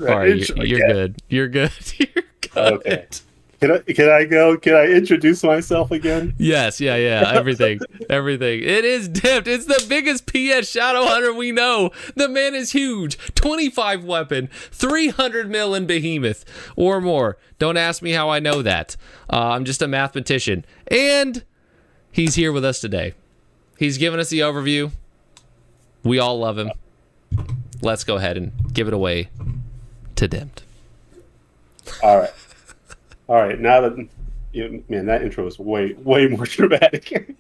All right, intro you're again. good. You're good. You're Okay. good. Can I go? Can I introduce myself again? Yes, yeah. Everything. It is Dempt. It's the biggest PS Shadow Hunter we know. The man is huge. 25 weapon, 300 mil in behemoth or more. Don't ask me how I know that. I'm just a mathematician. And he's here with us today. He's given us the overview. We all love him. Let's go ahead and give it away to Dempt. All right. All right. Now that man, that intro was way more dramatic.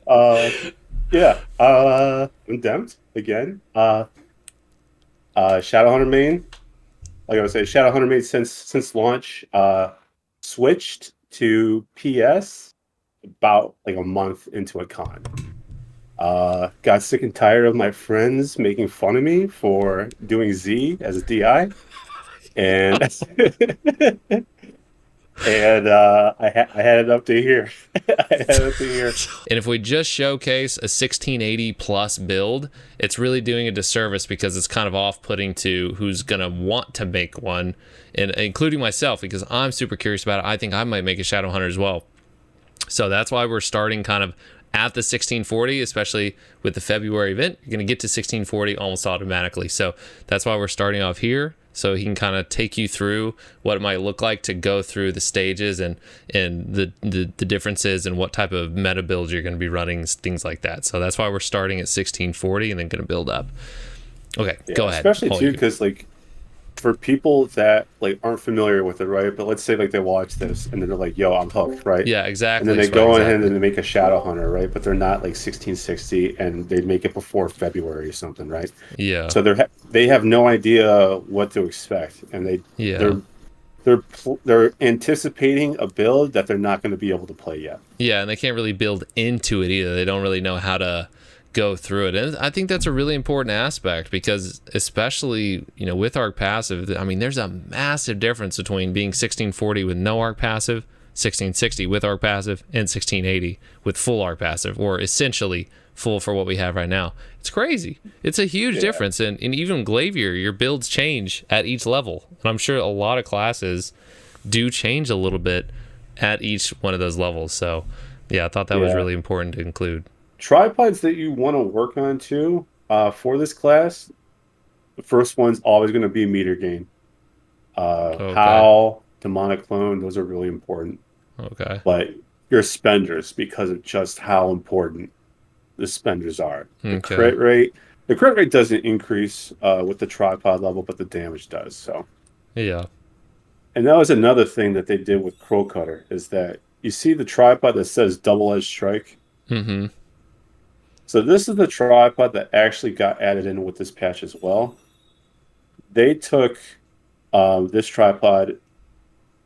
uh, yeah. I'm Dempt again. Shadowhunter main. Like I was saying, Shadowhunter main since launch. Switched to PS about like a month into a con. Got sick and tired of my friends making fun of me for doing Z as a DI, and I had it up to here. I had it up to here. And if we just showcase a 1680 plus build, it's really doing a disservice because it's kind of off-putting to who's going to want to make one, and including myself, because I'm super curious about it. I think I might make a Shadowhunter as well. So that's why we're starting kind of at the 1640, especially with the February event. You're going to get to 1640 almost automatically. So that's why we're starting off here. So he can kind of take you through what it might look like to go through the stages and the differences and what type of meta builds you're going to be running, things like that. So that's why we're starting at 1640 and then going to build up. Okay, Yeah, go ahead. especially too, because like for people that like aren't familiar with it, right? But let's say like they watch this and then they're like, "Yo, I'm hooked," right? Yeah, And exactly. then they go ahead Exactly. and they make a Shadowhunter, right? But they're not like 1660, and they make it before February or something, right? Yeah. So they have no idea what to expect, and Yeah. they're they're anticipating a build that they're not going to be able to play yet. Yeah, and they can't really build into it either. They don't really know how to go through it. And I think that's a really important aspect because especially, with arc passive, I mean, there's a massive difference between being 1640 with no arc passive, 1660 with arc passive, and 1680 with full arc passive, or essentially full for what we have right now. It's crazy. It's a huge Yeah, difference. And even Glavier, your builds change at each level. And I'm sure a lot of classes do change a little bit at each one of those levels. So yeah, I thought that was yeah. really important to include. Tripods that you want to work on too, for this class. The first one's always going to be meter gain. Okay. How demonic clone, those are really important. Okay. But your spenders, because of just how important the spenders are. Okay. The crit rate doesn't increase with the tripod level, but the damage does. So, Yeah. and that was another thing that they did with Crow Cutter is that you see the tripod that says double edge strike. Mm-hmm. So this is the tripod that actually got added in with this patch as well. They took this tripod,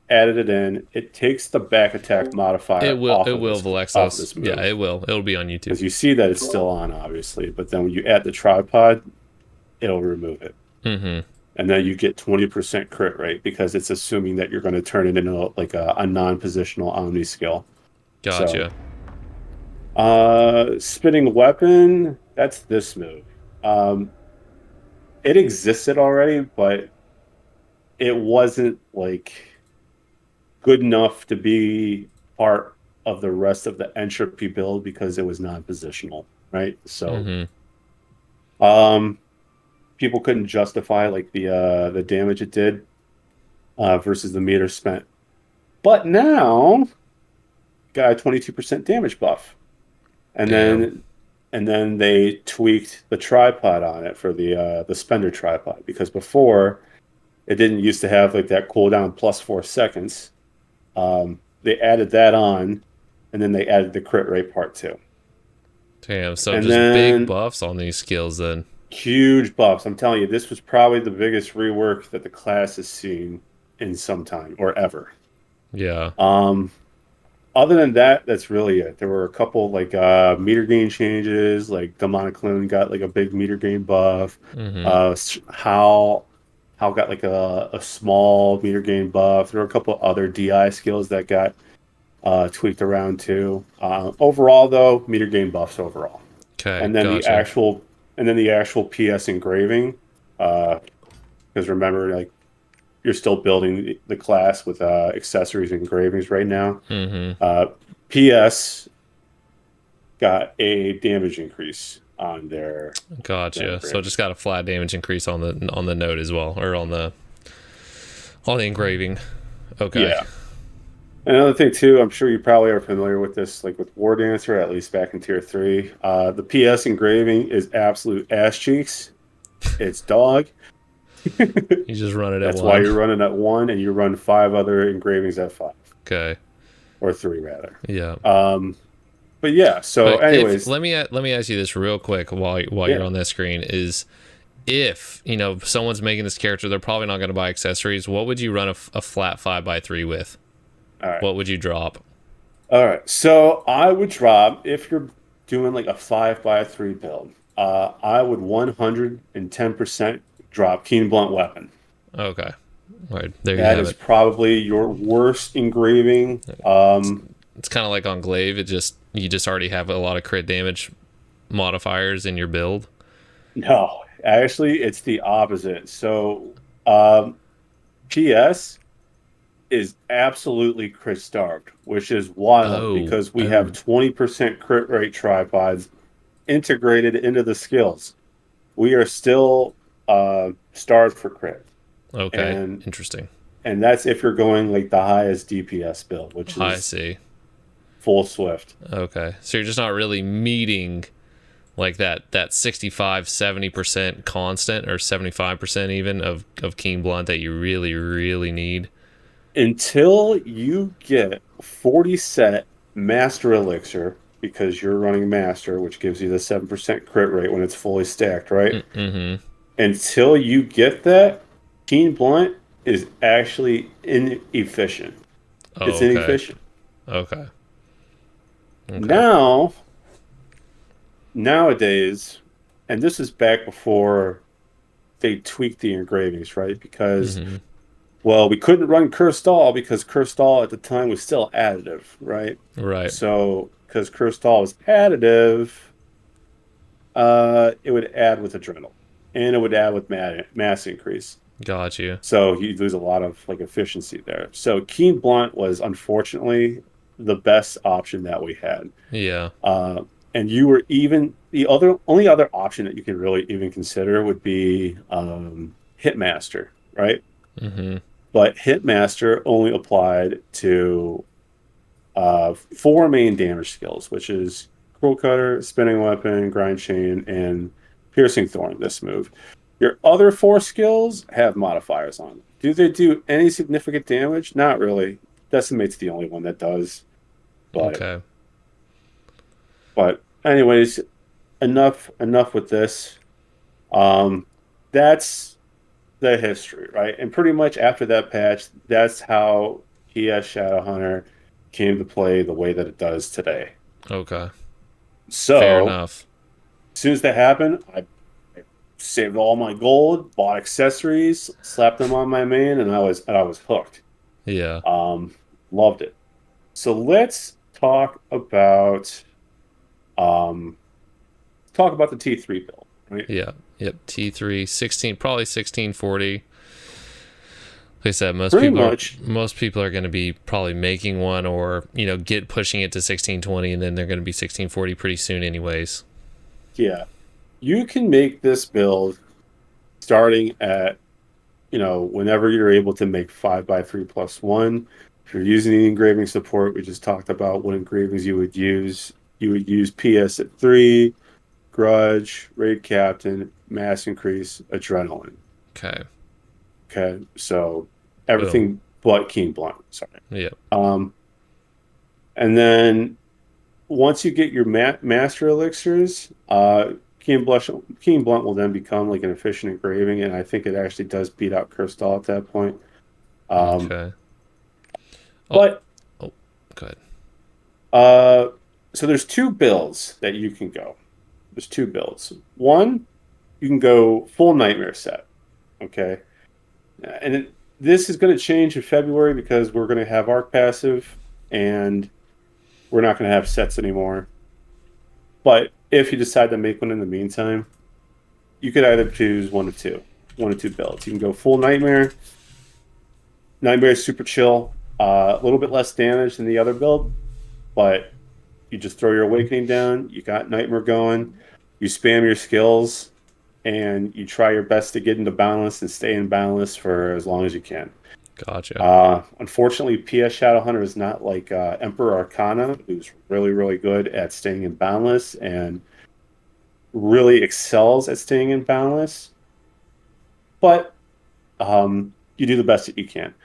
added it in. It takes the back attack It modifier will. It will, off of Valexos. this Yeah, move. it will. It'll be on YouTube. Because you see that it's still on, obviously, but then when you add the tripod, it'll remove it. Mm-hmm. And then you get 20% crit rate because it's assuming that you're going to turn it into like a non-positional Omni skill. So, Gotcha. spinning weapon, that's this move. Um, it existed already, but it wasn't like good enough to be part of the rest of the entropy build because it was non-positional, right? So, Mm-hmm. um, people couldn't justify like the damage it did versus the meter spent. But now got a 22% damage buff. And Damn. then they tweaked the tripod on it for the spender tripod because before it didn't used to have like that cooldown plus 4 seconds. They added that on, and then they added the crit rate part too. Damn. So And just big then buffs on these skills then. huge buffs. I'm telling you, this was probably the biggest rework that the class has seen in some time or ever. Yeah. Um, Other than that, that's really it. There were a couple like meter gain changes, like Demonic Clone got like a big meter gain buff. Mm-hmm. How got like a small meter gain buff. There were a couple other DI skills that got tweaked around too. Overall, though, meter gain buffs overall, Okay. and then Gotcha. the actual PS engraving. Uh, because remember, like you're still building the class with accessories and engravings right now. PS got a damage increase on their. Gotcha. So it just got a flat damage increase on the note as well, or on the engraving. Okay. Yeah. Another thing too, I'm sure you probably are familiar with this, like with War Dancer, at least back in Tier 3. The PS engraving is absolute ass cheeks. It's dog. You just run it at That's 1. why you're running at 1, and you run 5 other engravings at 5. Okay. Or 3 rather. Yeah. But yeah. So, anyways, let me ask you this real quick while you're on that screen is, if someone's making this character, they're probably not going to buy accessories. What would you run a flat 5x3 with? All right. What would you drop? All right. So I would drop, if you're doing like a 5x3 build, I would 110% drop Keen Blunt Weapon. Okay. All right. There you have have it. That is probably your worst engraving. It's kind of like on Glaive. You just already have a lot of crit damage modifiers in your build. No, actually, it's the opposite. So, PS is absolutely crit starved, which is wild because we have 20% crit rate tripods integrated into the skills. We are still starved for crit. Okay, interesting. And that's if you're going like the highest DPS build, which is I see. Full Swift. Okay, so you're just not really meeting like that 65-70% constant, or 75% even of Keen Blunt that you really, really need. Until you get 40 set Master Elixir, because you're running Master, which gives you the 7% crit rate when it's fully stacked, right? Mm-hmm. Until you get that, Keen Blunt is actually inefficient. It's inefficient. Okay. Nowadays, and this is back before they tweaked the engravings, right? Because well, we couldn't run Cursed All because Cursed All at the time was still additive, right? Right. So, because Cursed All was additive, it would add with Adrenal, and it would add with mass increase. Got you. So you lose a lot of like efficiency there. So Keen Blunt was unfortunately the best option that we had. Yeah. And you were even only other option that you could really even consider would be Hitmaster, right? Mm-hmm. But Hitmaster only applied to 4 main damage skills, which is Cruel Cutter, Spinning Weapon, Grind Chain, and Piercing Thorn. This move. Your other 4 skills have modifiers on them. Do they do any significant damage? Not really. Decimate's the only one that does. Okay. But anyways, enough with this. That's the history, right? And pretty much after that patch, that's how PS Shadowhunter came to play the way that it does today. Okay. So fair enough. As soon as that happened, I saved all my gold, bought accessories, slapped them on my main, and I was hooked. Yeah. Loved it. So let's talk about the T3 build, right? Yeah. Yep. T3 16, probably 1640. Like I said, most people are going to be probably making one, or pushing it to 1620, and then they're going to be 1640 pretty soon anyways. Yeah. You can make this build starting at whenever you're able to make 5x3+1. If you're using the engraving support, we just talked about what engravings you would use. You would use PS at 3, Grudge, Raid Captain, Mass Increase, Adrenaline. Okay. So everything but Keen Blunt. Sorry. Yeah. And then once you get your Master Elixirs, Keen Blunt will then become like an efficient engraving, and I think it actually does beat out Cursed All at that point. Okay. But go ahead. So there's 2 builds that you can go. There's 2 builds. One, you can go full Nightmare set. Okay. And this is going to change in February because we're going to have Arc Passive, and we're not going to have sets anymore. But if you decide to make one in the meantime, you could either choose one of 2. one of two builds. You can go full Nightmare. Nightmare is super chill. A little bit less damage than the other build, but you just throw your Awakening down. You got Nightmare going. You spam your skills, and you try your best to get into balance and stay in balance for as long as you can. Gotcha. Unfortunately, PS Shadowhunter is not like Emperor Arcana, who's really, really good at staying in balance and really excels at staying in balance. But you do the best that you can.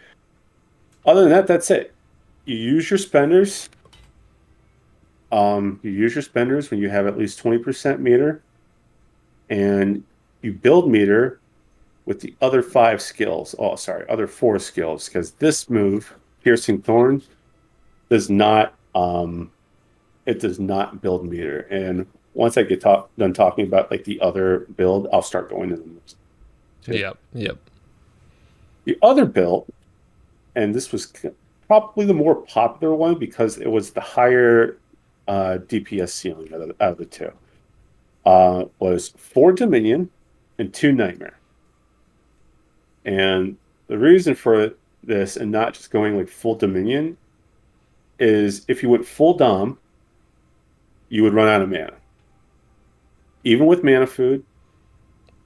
Other than that, that's it. You use your spenders. You use your spenders when you have at least 20% meter, and you build meter with the other 5 skills. Oh, sorry, other 4 skills, because this move, Piercing Thorn, does not it does not build meter. And once I get done talking about like the other build, I'll start going into the moves. Yep. The other build, and this was probably the more popular one because it was the higher DPS ceiling out of the two, was 4 Dominion and 2 Nightmare. And the reason for this and not just going like full Dominion is if you went full Dom, you would run out of mana. Even with mana food,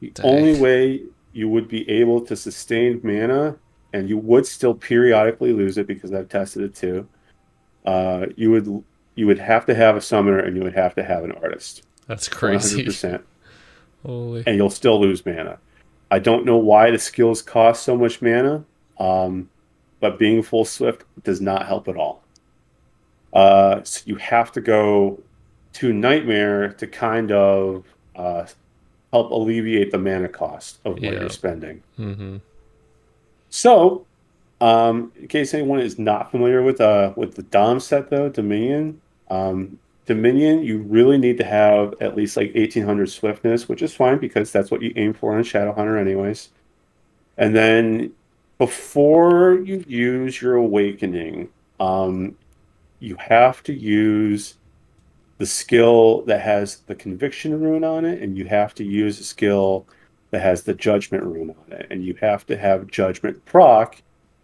the only way you would be able to sustain mana, and you would still periodically lose it because I've tested it too, you would have to have a summoner and you would have to have an artist. That's crazy. 100%. Holy. And you'll still lose mana. I don't know why the skills cost so much mana, but being full Swift does not help at all. So you have to go to Nightmare to kind of help alleviate the mana cost of what you're spending. Mm-hmm. So, in case anyone is not familiar with the Dom set, though, Dominion, you really need to have at least like 1800 swiftness, which is fine because that's what you aim for in Shadowhunter anyways. And then before you use your Awakening, you have to use the skill that has the Conviction rune on it, and you have to use a skill that has the Judgment rune on it, and you have to have Judgment proc,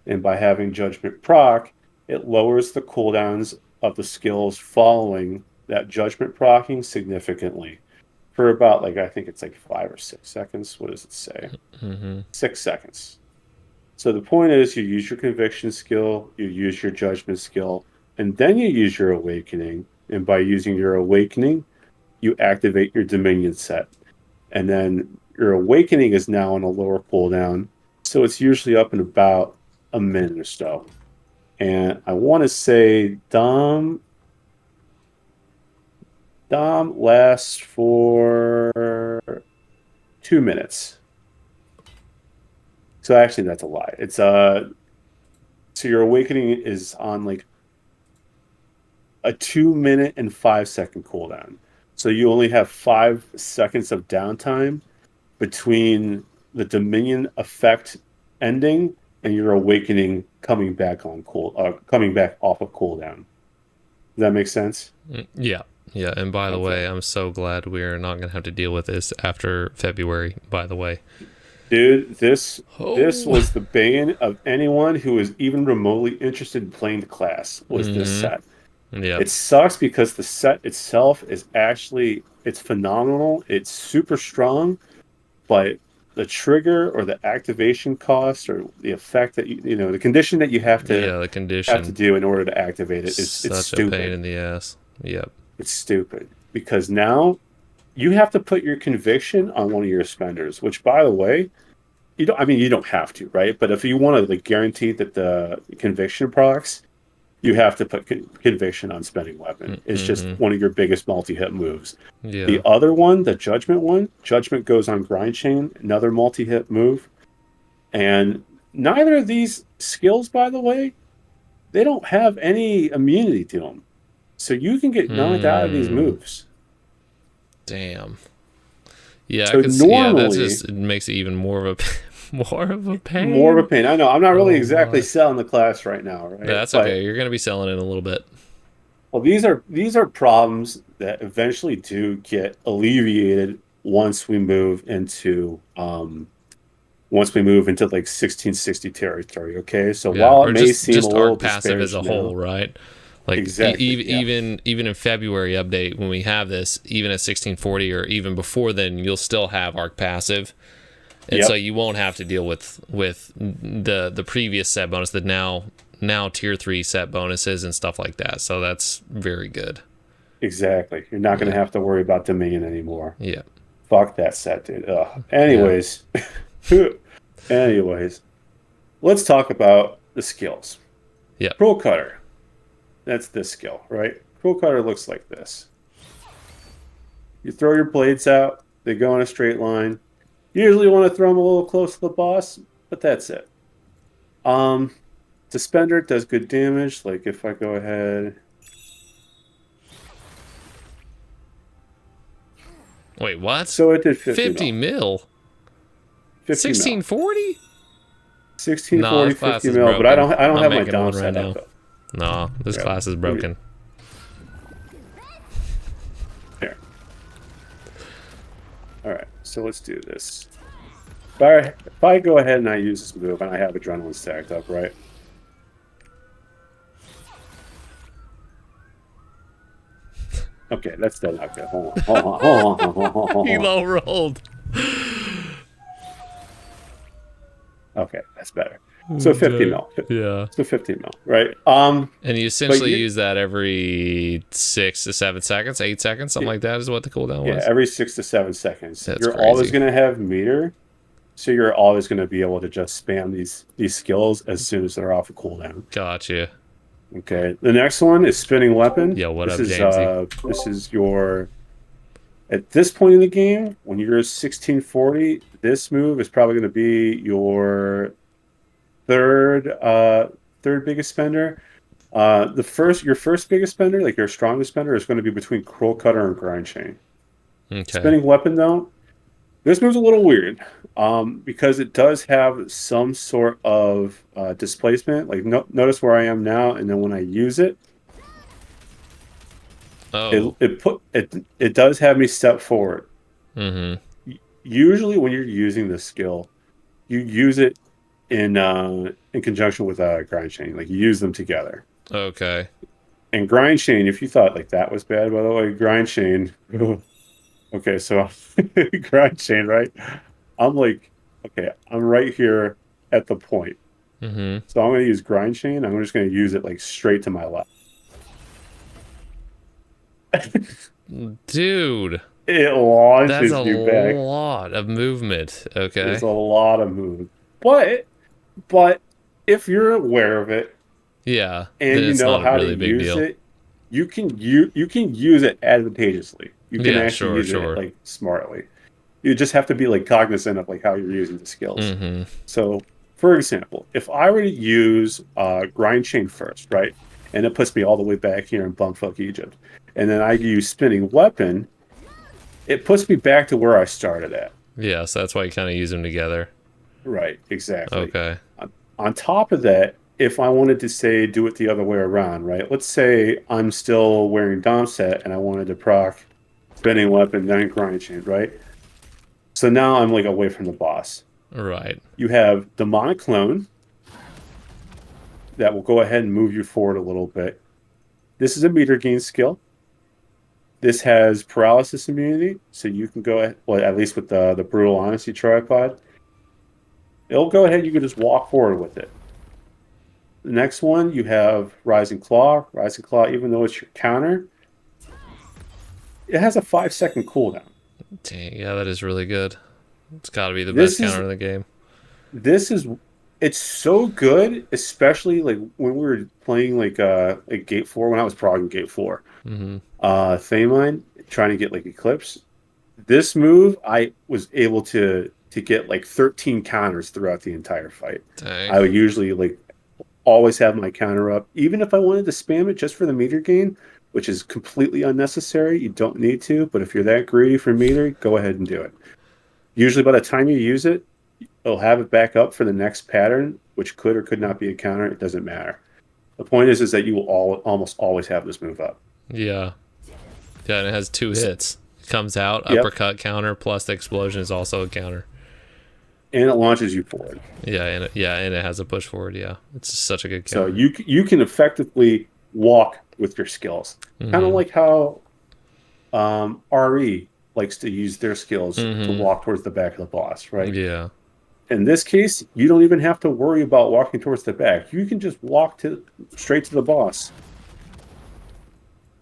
and by having Judgment proc, it lowers the cooldowns of the skills following that Judgment procking significantly for about, like, I think it's like 5 or 6 seconds. What does it say? 6 seconds. So the point is you use your Conviction skill, you use your Judgment skill, and then you use your Awakening. And by using your Awakening, you activate your Dominion set. And then your Awakening is now on a lower cooldown, so it's usually up in about a minute or so. And I want to say Dom lasts for 2 minutes. So actually, that's a lie. It's so your Awakening is on like a 2 minute and 5 second cooldown. So you only have 5 seconds of downtime between the Dominion effect ending and your Awakening coming back off of cooldown. Does that make sense? Yeah. And by the way, I'm so glad we're not going to have to deal with this after February. By the way, dude, this was the bane of anyone who was even remotely interested in playing the class. Was this set? Yeah. It sucks because the set itself is it's phenomenal. It's super strong, but the trigger or the activation cost or the effect that the condition that you have to do in order to activate it is it's stupid. A pain in the ass. Yep. It's stupid because now you have to put your Conviction on one of your spenders, which, by the way, you don't have to, right? But if you want to guarantee that the Conviction procs, you have to put Conviction on Spending Weapon. It's just one of your biggest multi-hit moves. Yeah. The other one, the Judgment goes on Grind Chain, another multi-hit move. And neither of these skills, by the way, they don't have any immunity to them. So you can get knocked out of these moves. Damn. Yeah, so normally, that just makes it even more of a pain. More of a pain. I know. I'm not really exactly selling the class right now, right? That's okay. You're going to be selling it in a little bit. Well, these are problems that eventually do get alleviated once we move into once we move into like 1660 territory. Okay, so Yeah, while it or may seem a just little arc passive as a disparaged whole, now, right? Like exactly, yeah. even in February update when we have this, even at 1640 or even before then, you'll still have arc passive, and so Yep, you won't have to deal with the previous set bonus, the now tier 3 set bonuses and stuff like that. So that's very good. exactly. You're not going Yeah, to have to worry about Dominion anymore. yeah, Fuck that set, dude. Ugh. yeah, Anyways, anyways, let's talk about the skills. yeah. Cruel Cutter. That's this skill, right? Cruel Cutter looks like this. You throw your blades out, they go in a straight line. You usually want to throw them a little close to the boss, but that's it. Um, Suspender does good damage. Like if I go ahead, Wait, what? so it did 50 50 mil. mil? 50 mil. 1640? No, 1640, this class 50 is mil, but I broken. don't I'm have my making down one right set up now. though. No, this Yeah, class is broken. Here. All right, so let's do this. If I go ahead and I use this move and I have adrenaline stacked up, right? Okay, that's still not good. Hold on, hold on, hold on, hold on, hold on, He hold on. low rolled. Okay, that's better. So 50 mil. Yeah. So 50 mil, right? And you essentially use that every 6 to 7 seconds, 8 seconds, something like that is what the cooldown yeah, was. every 6 to 7 seconds. That's You're crazy. always going to have meter, so you're always going to be able to just spam these skills as soon as they're off a cooldown. Gotcha. Okay, the next one is spinning weapon. Yo, what this up, is Jamesy? this is your at this point in the game when you're 1640. This move is probably going to be your third biggest spender. Your first biggest spender, like your strongest spender, is going to be between Cruel Cutter and Grind Chain. Okay. Spinning weapon though, this move's a little weird because it does have some sort of displacement. Like notice where I am now, and then when I use it, Oh. it does have me step forward. Mm-hmm. Usually, when you're using this skill, you use it in conjunction with Grind Chain. Like you use them together. Okay. And Grind Chain, if you thought like that was bad, by the way, Grind Chain. Okay, so Grind Chain, right? I'm like, okay, I'm right here at the point. Mm-hmm. So I'm going to use Grind Chain. I'm just going to use it like straight to my left. Dude, It launches that's a you back. lot of movement. Okay. There's a lot of movement. But if you're aware of it Yeah. and Then you it's know not a how really to big use deal. it, you can use it advantageously. You can Yeah, actually use sure. it like smartly. You just have to be like cognizant of like how you're using the skills. Mm-hmm. So, for example, if I were to use Grind Chain first, right, and it puts me all the way back here in Bumfuck Egypt, and then I use Spinning Weapon, it puts me back to where I started at. Yeah, so that's why you kind of use them together. Right, exactly. Okay. On top of that, if I wanted to say do it the other way around, right? Let's say I'm still wearing Dom set and I wanted to proc Spinning Weapon, then Grind Chain, right? So now I'm like away from the boss. Right. You have Demonic Clone that will go ahead and move you forward a little bit. This is a meter gain skill. This has paralysis immunity, so you can go ahead, well, at least with the Brutal Honesty tripod. It'll go ahead, you can just walk forward with it. The next one, you have Rising Claw. Rising Claw, even though it's your counter, it has a 5-second cooldown. Dang, yeah, that is really good. It's got to be the best counter in the game. It's so good, especially like when we were playing like Gate 4, when I was progging Gate 4. Mm-hmm. Thamine, trying to get like Eclipse. This move, I was able to get like 13 counters throughout the entire fight. Dang. I would usually like always have my counter up, even if I wanted to spam it just for the meter gain, which is completely unnecessary. You don't need to, but if you're that greedy for meter, go ahead and do it. Usually by the time you use it, it'll have it back up for the next pattern, which could or could not be a counter. It doesn't matter. The point is that you will almost always have this move up. Yeah. Yeah, and it has 2 hits. It comes out, Yep. uppercut counter, plus the explosion is also a counter. and it launches you forward. Yeah, and it has a push forward. Yeah, it's just such a good So counter. you can effectively walk with your skills, kind of like how RE likes to use their skills to walk towards the back of the boss, right? Yeah. In this case, you don't even have to worry about walking towards the back. You can just walk straight to the boss.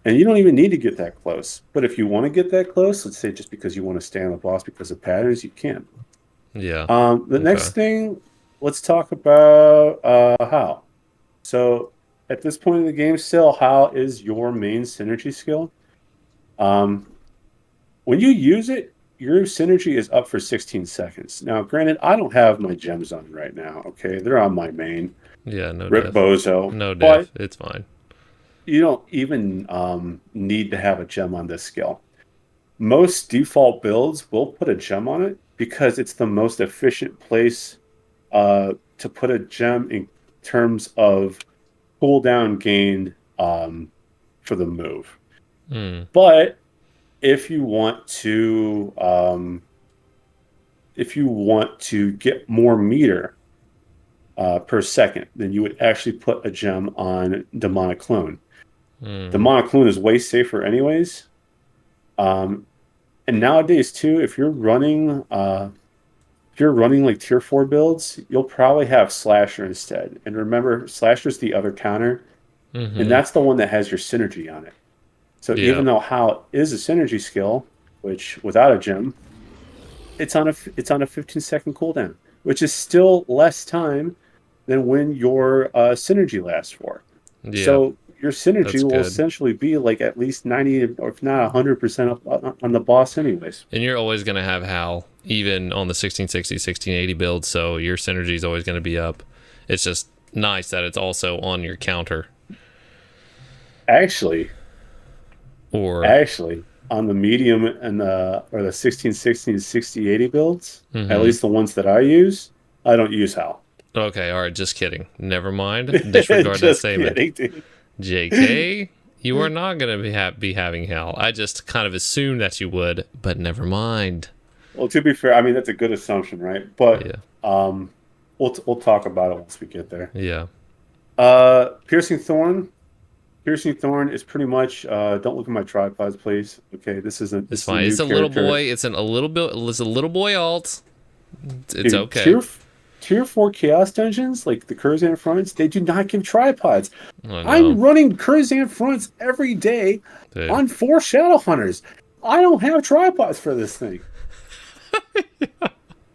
And you don't even need to get that close. But if you want to get that close, let's say just because you want to stay on the boss because of patterns, you can. Yeah. The next thing, let's talk about How. So at this point in the game still, How is your main synergy skill. When you use it, your synergy is up for 16 seconds. Now, granted, I don't have my gems on right now, okay? They're on my main. Yeah, no Rip diff. Bozo. No But diff. It's fine. you don't even need to have a gem on this skill. Most default builds will put a gem on it because it's the most efficient place to put a gem in terms of cooldown gained for the move. But if you want to get more meter per second, then you would actually put a gem on Demonic Clone. Demonic Clone is way safer anyways. And nowadays too, if you're running like tier 4 builds, you'll probably have Slasher instead. And remember, Slasher's the other counter, and that's the one that has your synergy on it. So even though How is a synergy skill, which without a gem, it's on a 15-second cooldown, which is still less time than when your synergy lasts for. Yeah. So your synergy will essentially be like at least 90 or if not 100% up on the boss anyways. And you're always going to have Hal, even on the 1660, 1680 build, so your synergy is always going to be up. It's just nice that it's also on your counter. Actually, on the medium and the 1660 to 6080 builds, at least the ones that I use, I don't use Hal. Okay, all right, just kidding. Never mind. Disregard that statement. Kidding, JK, you are not going to be having Hal. I just kind of assumed that you would, but never mind. Well, to be fair, I mean, that's a good assumption, right? But we'll talk about it once we get there. Yeah. Piercing Thorn. Piercing Thorn is pretty much don't look at my tripods, please. Okay, this isn't. It's fine. It's a little boy. It's a little boy alt. It's okay. Tier 4 Chaos Dungeons, like the Curzan fronts, they do not give tripods. I'm running Curzan fronts every day on 4 Shadowhunters. I don't have tripods for this thing.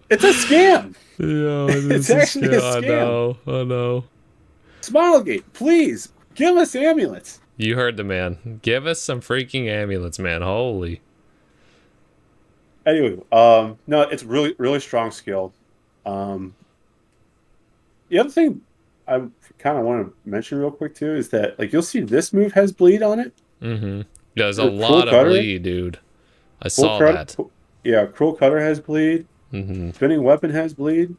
It's a scam. Yeah, it's actually a scam. I know. Smilegate, please. Give us amulets. You heard the man. Give us some freaking amulets, man. Holy. Anyway, no, it's really, really strong skill. The other thing I kind of want to mention real quick too is that like you'll see this move has bleed on it. Yeah, there's a lot of bleed, dude. I saw that. Yeah, Cruel Cutter has bleed. Spinning Weapon has bleed.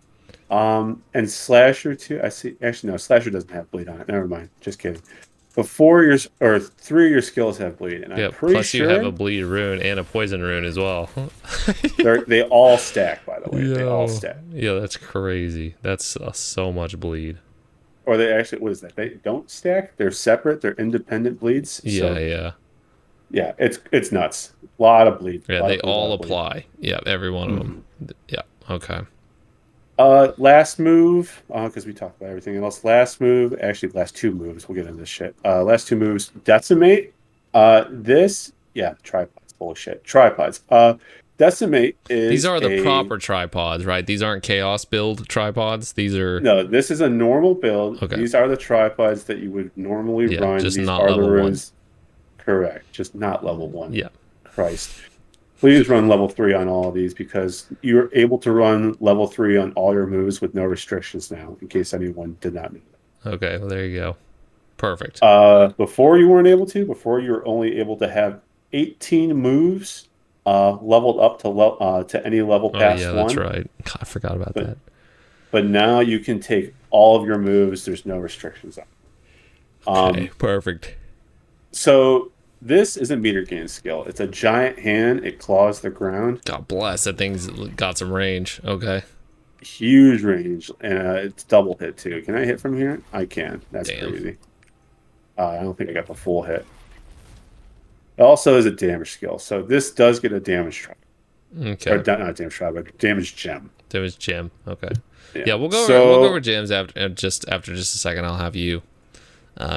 And Slasher too. I see. Actually, no, Slasher doesn't have bleed on it. Never mind. Just kidding. But 3 of your skills have bleed, and I'm pretty plus sure you have a bleed rune and a poison rune as well. they all stack, by the way. They all stack. Yeah, that's crazy. That's so much bleed. Or they actually, what is that? They don't stack. They're separate. They're independent bleeds. Yeah. It's nuts. A lot of bleed. Yeah, they all apply. Yeah, every one of them. Yeah. Okay. Last move, because we talked about everything else. Last move, actually, last 2 moves. We'll get into this shit. Last 2 moves, Decimate. Tripods. Bullshit. Tripods. Decimate is. These are the proper tripods, right? These aren't chaos build tripods. These are. No, this is a normal build. Okay. These are the tripods that you would normally run. Just These not are level the 1. runes. Correct. Just not level 1. Yeah. Christ. Please run level 3 on all of these because you're able to run level 3 on all your moves with no restrictions now, in case anyone did not know that. Okay, well, there you go. Perfect. Before you weren't able to. Before you were only able to have 18 moves leveled up to any level past 1. That's right. God, I forgot about that. But now you can take all of your moves. There's no restrictions on. Okay, perfect. So this is a meter gain skill. It's a giant hand. It claws the ground. God bless. That thing's got some range. Okay. huge range, and it's double hit too. Can I hit from here? I can. That's Damn. crazy. I don't think I got the full hit. It also is a damage skill, so this does get a damage trap. Okay. Or not damage trap, but damage gem. Damage gem. Okay. Yeah, Yeah, we'll go over gems after just a second. I'll have you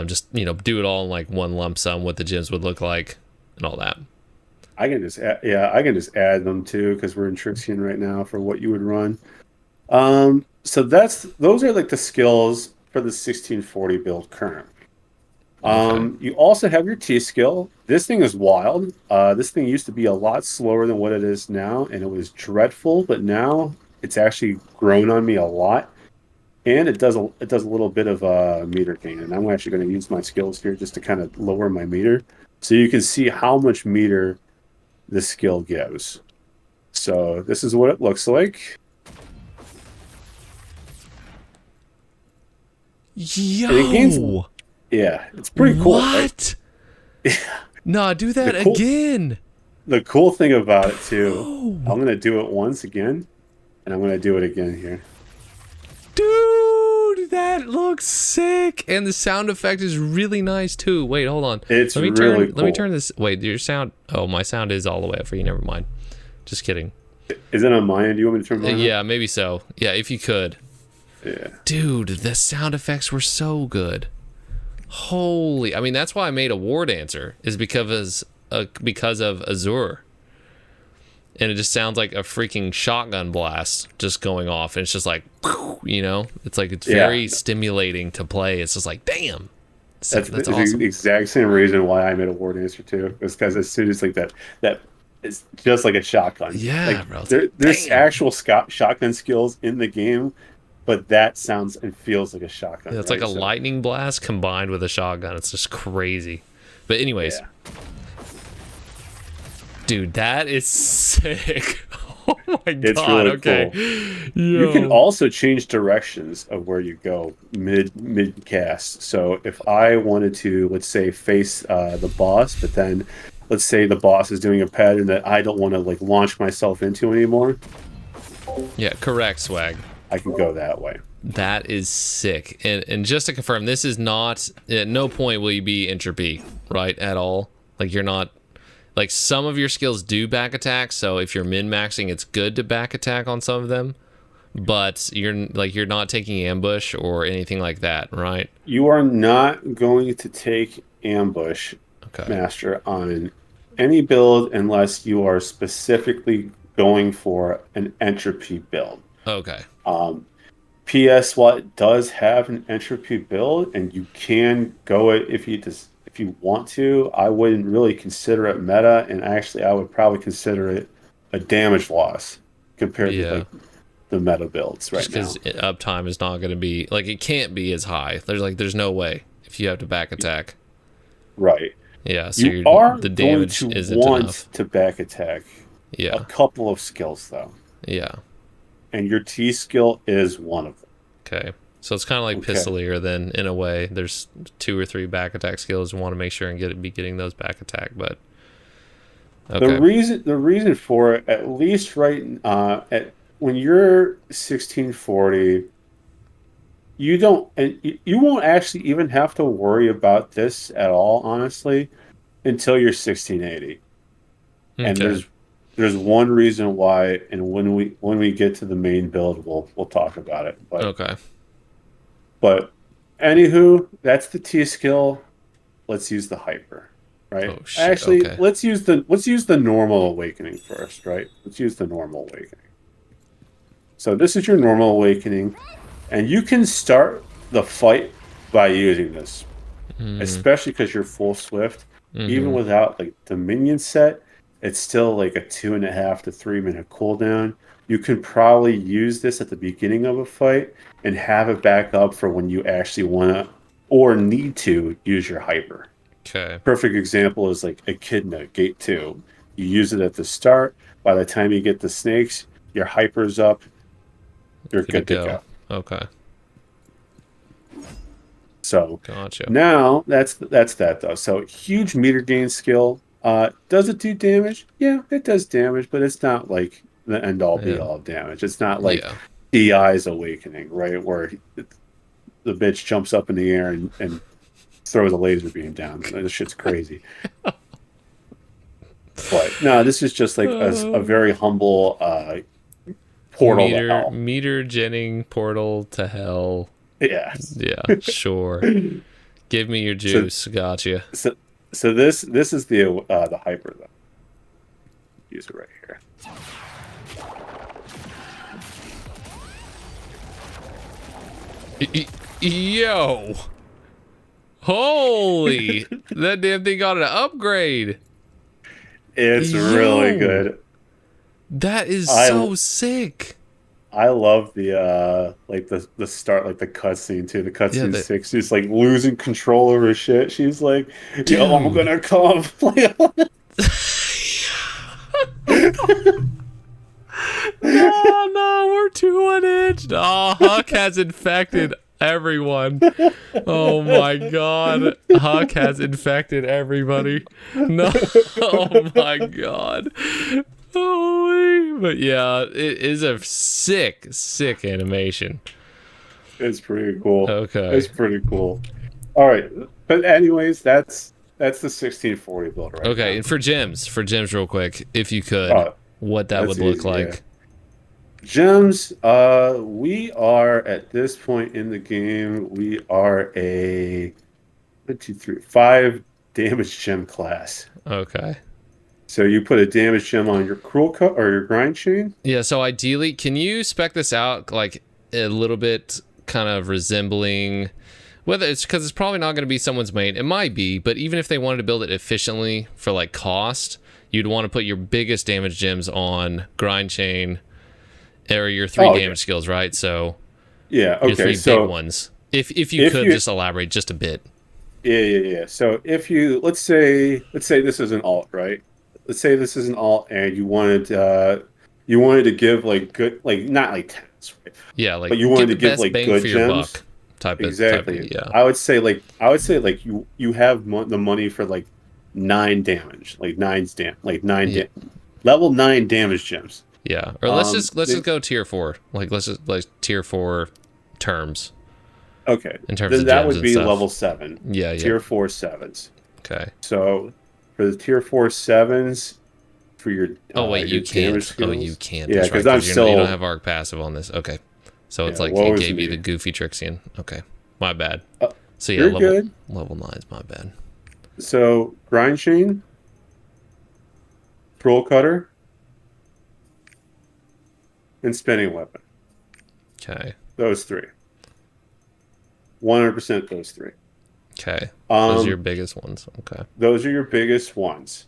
just do it all in like one lump sum, what the gems would look like and all that. I can just add them too because we're in Trixion right now for what you would run. So those are like the skills for the 1640 build current. Okay. You also have your T skill. This thing is wild. This thing used to be a lot slower than what it is now, and it was dreadful. But now it's actually grown on me a lot, and it does a little bit of meter gain. And I'm actually going to use my skills here just to kind of lower my meter, so you can see how much meter this skill gives. So this is what it looks like. Yo. Yeah, it's pretty cool. What? Right? No, do that again. The cool thing about it too, I'm gonna do it once again, and I'm gonna do it again here. Dude, that looks sick, and the sound effect is really nice too. Wait, hold on. It's let me really turn. cool. Let me turn this. Wait, your sound. Oh, my sound is all the way up for you. Never mind. Just kidding. Is it on my end? Do you want me to turn mine? Yeah, maybe so. Yeah, if you could. Yeah. Dude, the sound effects were so good. Holy, I mean, that's why I made a war dancer, is because of Azure. And it just sounds like a freaking shotgun blast just going off, and it's just like, it's like it's very stimulating to play. It's just like, damn. That's awesome. The exact same reason why I made a war dancer too. It's because as soon as like that it's just like a shotgun. Yeah, like, bro. There's actual shotgun skills in the game, but that sounds and feels like a shotgun. Yeah, it's like a lightning blast combined with a shotgun. It's just crazy. But anyways, dude, that is sick. Oh my god. It's really okay. Cool. You can also change directions of where you go mid cast. So if I wanted to, let's say, face the boss, but then let's say the boss is doing a pattern that I don't want to like launch myself into anymore. Yeah, correct, Swag. I can go that way. That is sick. And just to confirm, this is not, at no point will you be entropy, right? At all. Like, you're not, like, some of your skills do back attack, so if you're min-maxing, it's good to back attack on some of them, but you're not taking ambush or anything like that, right? You are not going to take ambush, okay, Master, on any build unless you are specifically going for an entropy build. Okay. PS what does have an entropy build, and you can go it if you want to. I wouldn't really consider it meta, and actually I would probably consider it a damage loss compared to like the meta builds right now. Just because uptime is not going to be, like, it can't be as high. There's no way if you have to back attack. Right. Yeah, so you are the damage going to isn't want enough to back attack. Yeah. A couple of skills though. Yeah. And your T skill is one of them. Okay. So it's kind of like Pistolier then, in a way. There's 2 or 3 back attack skills. You want to make sure and be getting those back attack, but okay. The reason for it, at least right when you're 1640, you won't actually even have to worry about this at all, honestly, until you're 1680. Okay. And there's one reason why, and when we get to the main build, we'll talk about it. But, okay. But anywho, that's the T skill. Let's use the hyper, right? Oh, shit. Actually, okay. let's use the normal awakening first, right? Let's use the normal awakening. So this is your normal awakening, and you can start the fight by using this, especially because you're full swift. Even without like the minion set, it's still like a 2.5 to 3 minute cooldown. You can probably use this at the beginning of a fight and have it back up for when you actually want to or need to use your hyper. Okay. Perfect example is like Echidna, Gate 2. You use it at the start. By the time you get the snakes, your hyper's up. You're good to go. Okay. So gotcha. Now that's that though. So huge meter gain skill. Does it do damage? Yeah, it does damage, but it's not like the end all be all damage. It's not like DI's awakening, right? Where the bitch jumps up in the air and throws a laser beam down. This shit's crazy. But no, this is just like a very humble portal to hell. Meter Jennings portal to hell. Yes. Yeah, sure. Give me your juice. Gotcha. So this is the hyper though. Use it right here. Yo. Holy. That damn thing got an upgrade. It's really good. That is so sick. I love the the start, like the cutscene too. The cutscene 6, she's like losing control of her shit. She's like, "Yo, I'm gonna come." No, we're too unhinged. Oh, Huck has infected everyone. Oh my god. Huck has infected everybody. No. Oh my god. Holy. But yeah, it is a sick animation. It's pretty cool. Okay. It's pretty cool. All right. But anyways, that's the 1640 build right Okay, now. and for gems real quick, if you could, what that would look like. Yeah. Gems, we are at this point in the game, we are a 1, 2, 3, 5 damage gem class. Okay. So you put a damage gem on your cruel cut or your grind chain. Yeah, so ideally, can you spec this out like a little bit kind of resembling, whether it's because it's probably not going to be someone's main, it might be, but even if they wanted to build it efficiently for like cost, you'd want to put your biggest damage gems on grind chain or your 3 damage skills, right? So yeah, okay, your 3 big ones. If you could just elaborate just a bit. Yeah. So if you let's say this is an alt, right? Let's say this is an alt, and you wanted to give like good, like not like 10s, right? Yeah, like but you wanted to give like good gems. Exactly. Yeah. I would say you have the money for like 9 damage, like 9 level 9 damage gems. Yeah. Or let's just go tier 4. Like let's just like tier 4 terms. Okay. In terms of that gems would be and stuff. level 7. Yeah. Tier 4 7s. Okay. So for the tier 4 7s, for your you can't. Skills, you can't. Yeah, because you don't have arc passive on this. Okay. So it's like it gave you the goofy Trixion. Okay. My bad. So yeah, level 9 is my bad. So grind chain, troll cutter, and spinning weapon. Okay. Those 3. 100% those 3. Okay. Those are your biggest ones. Okay. Those are your biggest ones.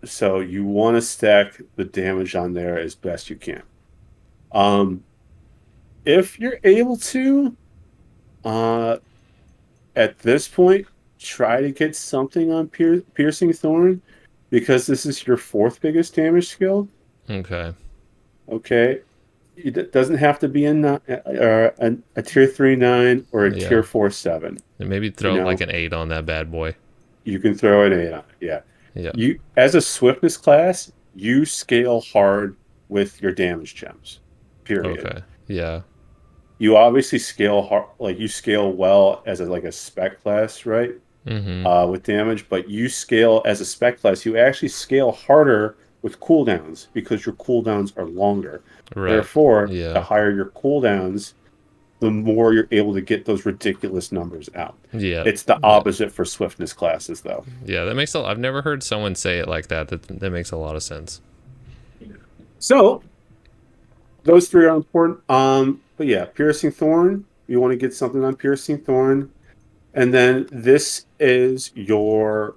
So you want to stack the damage on there as best you can. If you're able to, at this point, try to get something on Piercing Thorn, because this is your 4th biggest damage skill. Okay. It doesn't have to be a tier 3 9 or a tier 4 7. And maybe throw like an 8 on that bad boy. You can throw an 8 on it, yeah. Yeah. You, as a swiftness class, you scale hard with your damage gems. Period. Okay. Yeah. You obviously scale hard, like you scale well as a spec class, right? Mm-hmm. With damage, but you scale as a spec class. You actually scale harder with cooldowns because your cooldowns are longer. Right. Therefore, the higher your cooldowns, the more you're able to get those ridiculous numbers out. Yeah. It's the opposite for swiftness classes, though. Yeah, that makes I've never heard someone say it like that. That makes a lot of sense. So, those 3 are important. But yeah, Piercing Thorn. You want to get something on Piercing Thorn. And then this is your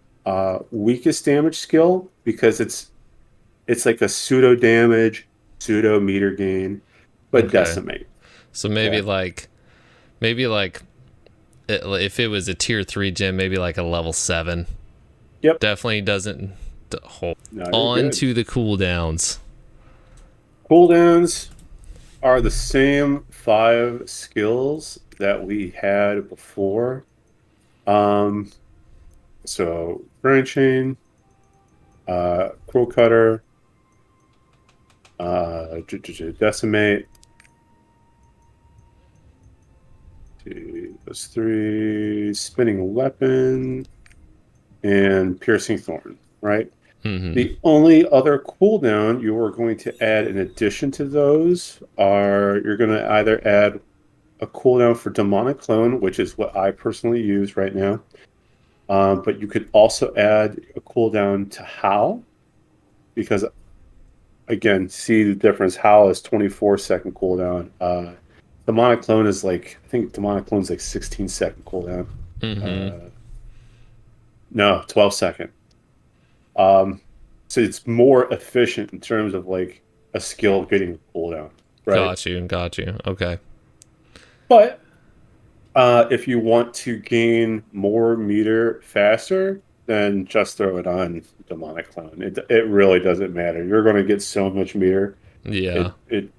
weakest damage skill, because it's like a pseudo damage, pseudo meter gain, but decimate. So maybe if it was a tier 3 gem, maybe like a level 7. Yep. Definitely doesn't hold on to the cooldowns. Cooldowns are the same 5 skills that we had before. So grind chain, cruel cutter, decimate, those three: spinning weapon and piercing thorn, right? Mm-hmm. The only other cooldown you are going to add in addition to those are you're going to either add a cooldown for demonic clone, which is what I personally use right now. But you could also add a cooldown to howl, because again, see the difference. Howl is 24-second cooldown. Demonic clone is like, I think demonic clone is like 16-second cooldown. Mm-hmm. No, 12-second. So it's more efficient in terms of like a skill getting a cooldown, right? Got you. Okay. But if you want to gain more meter faster, then just throw it on demonic clone. It really doesn't matter. You're going to get so much meter. Yeah.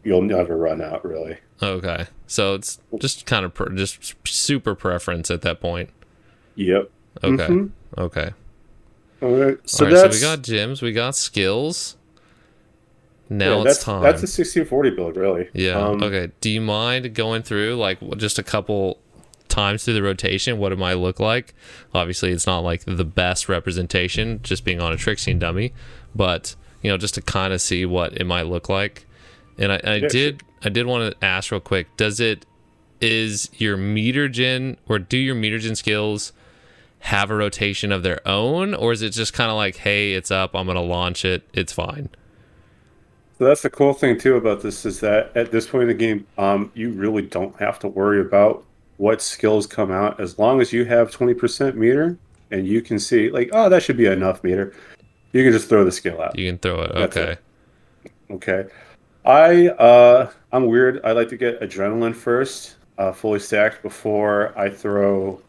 You'll never run out, really. Okay. So it's just kind of just super preference at that point. Yep. Okay. Mm-hmm. Okay. All right. So So we got gyms, we got skills. Now it's time. That's a 1640 build, really. Yeah. Okay. Do you mind going through like just a couple times through the rotation? What it might look like? Obviously, it's not like the best representation, just being on a Trixion dummy, but just to kind of see what it might look like. And I did want to ask real quick: is your meter gen, or do your meter gen skills have a rotation of their own, or is it just kind of like, hey, it's up, I'm gonna launch it, it's fine? So that's the cool thing too about this, is that at this point in the game, you really don't have to worry about what skills come out, as long as you have 20% meter and you can see like, oh, that should be enough meter. You can just throw the skill out. You can throw it. That's Okay. it. Okay. I'm weird. I like to get adrenaline first, fully stacked, before I throw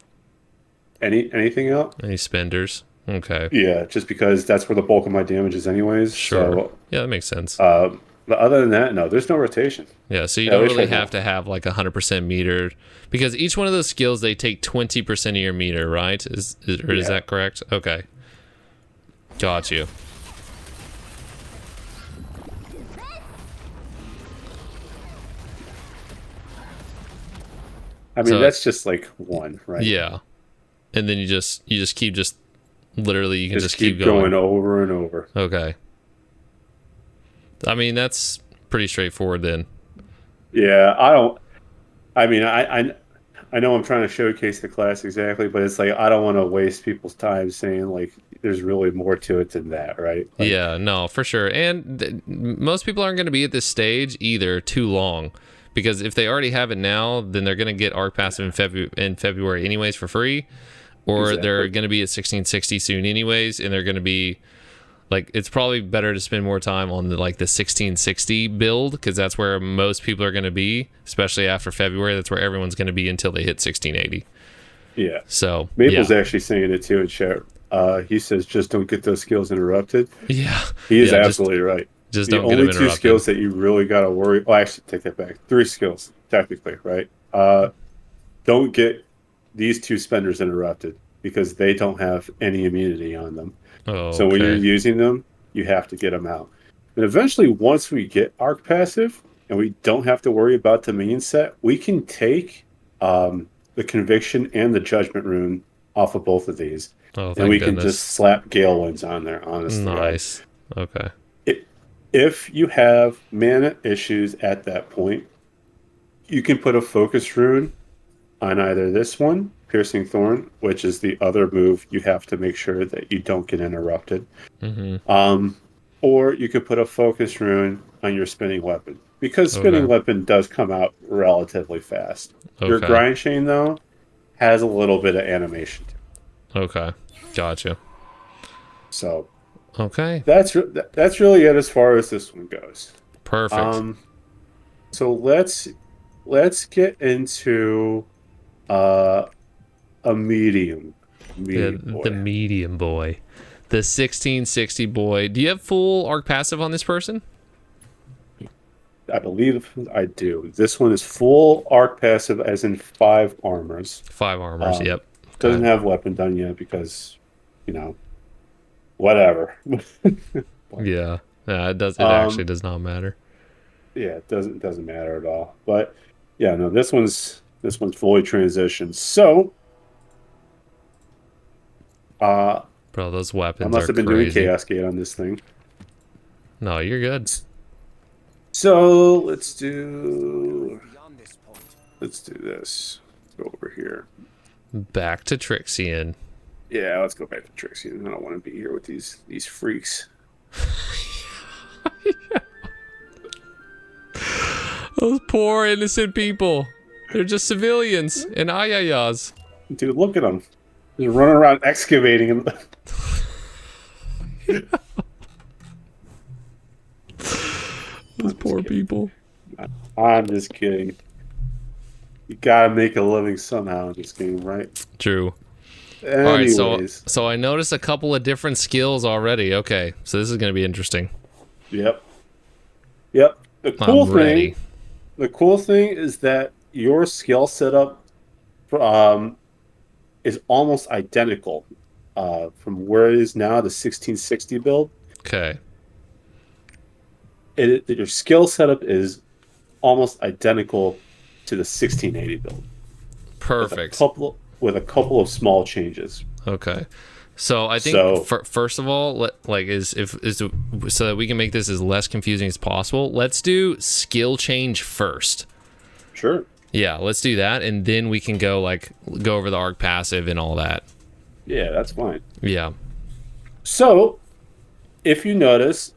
anything out. Any spenders? Okay. Yeah, just because that's where the bulk of my damage is anyways. Sure. So, Yeah, that makes sense. but other than that, no, there's no rotation. Yeah, so you At don't least really right now. have to have like 100% meter, because each one of those skills, they take 20% of your meter, right? Is Yeah. that correct? Okay. Got you. I mean, So- that's just like one, right? Yeah. And then you just keep literally you can Just just keep going going. over and over. Okay. I mean, that's pretty straightforward then. Yeah, I mean, I know I'm trying to showcase the class exactly, but it's like I don't want to waste people's time saying like there's really more to it than that, right? Like, Yeah, no, for sure. And most people aren't going to be at this stage either too long, because if they already have it now, then they're going to get Arc Passive in February anyways for free, or they're Exactly. going to be at 1660 soon anyways, and they're going to be like, it's probably better to spend more time on the 1660 build, because that's where most people are going to be, especially after February. That's where everyone's going to be until they hit 1680. Yeah. So Maple's yeah, actually saying it too in chat. He says just don't get those skills interrupted. yeah, He is yeah, absolutely right. just The don't get only them two interrupted. skills that you really got to worry. Well, actually, take that back. 3 skills technically, right? Don't get these 2 spenders interrupted, because they don't have any immunity on them. Oh, So when you're okay. using them, you have to get them out. And eventually, once we get Arc Passive and we don't have to worry about the minion set, we can take the Conviction and the Judgment Rune off of both of these. Oh, And thank we can goodness. just slap Gale Winds on there, honestly. Nice. Okay. If you have mana issues at that point, you can put a Focus Rune on either this one, Piercing Thorn, which is the other move you have to make sure that you don't get interrupted. Mm-hmm. Or you could put a Focus Rune on your Spinning Weapon, because Spinning Okay. Weapon does come out relatively fast. Your Okay. Grind Chain, though, has a little bit of animation to it. Okay. Gotcha. So Okay. that's really it as far as this one goes. Perfect. So let's get into a medium The boy. medium boy. The 1660 boy. Do you have full arc passive on this person? I believe I do. This one is full arc passive, as in 5 armors. 5 armors. Yep. Doesn't Okay. have weapon done yet because, whatever. Yeah. Yeah. It does. It Um, actually does not matter. Yeah, it doesn't matter at all. But yeah, no, this one's This one's fully transitioned. So, Bro, those I weapons must are have been crazy. doing Chaos Gate on this thing. No, you're good. So let's do this. Let's go over here. Back to Trixion. Yeah, let's go back to Trixion. I don't want to be here with these freaks. Those poor innocent people. They're just civilians and ayayas. Dude, look at them. Just running around excavating. Those poor people. I'm just kidding. You gotta make a living somehow in this game, right? True. Anyways. All right, so I noticed a couple of different skills already. Okay, so this is going to be interesting. Yep. The cool thing is that your skill setup is almost identical from where it is now, the 1660 build. Okay. Your skill setup is almost identical to the 1680 build. Perfect. With a couple of small changes. Okay. So I think first of all, so that we can make this as less confusing as possible, let's do skill change first. Sure. Yeah, let's do that, and then we can go over the arc passive and all that. Yeah, that's fine. Yeah. So, if you notice,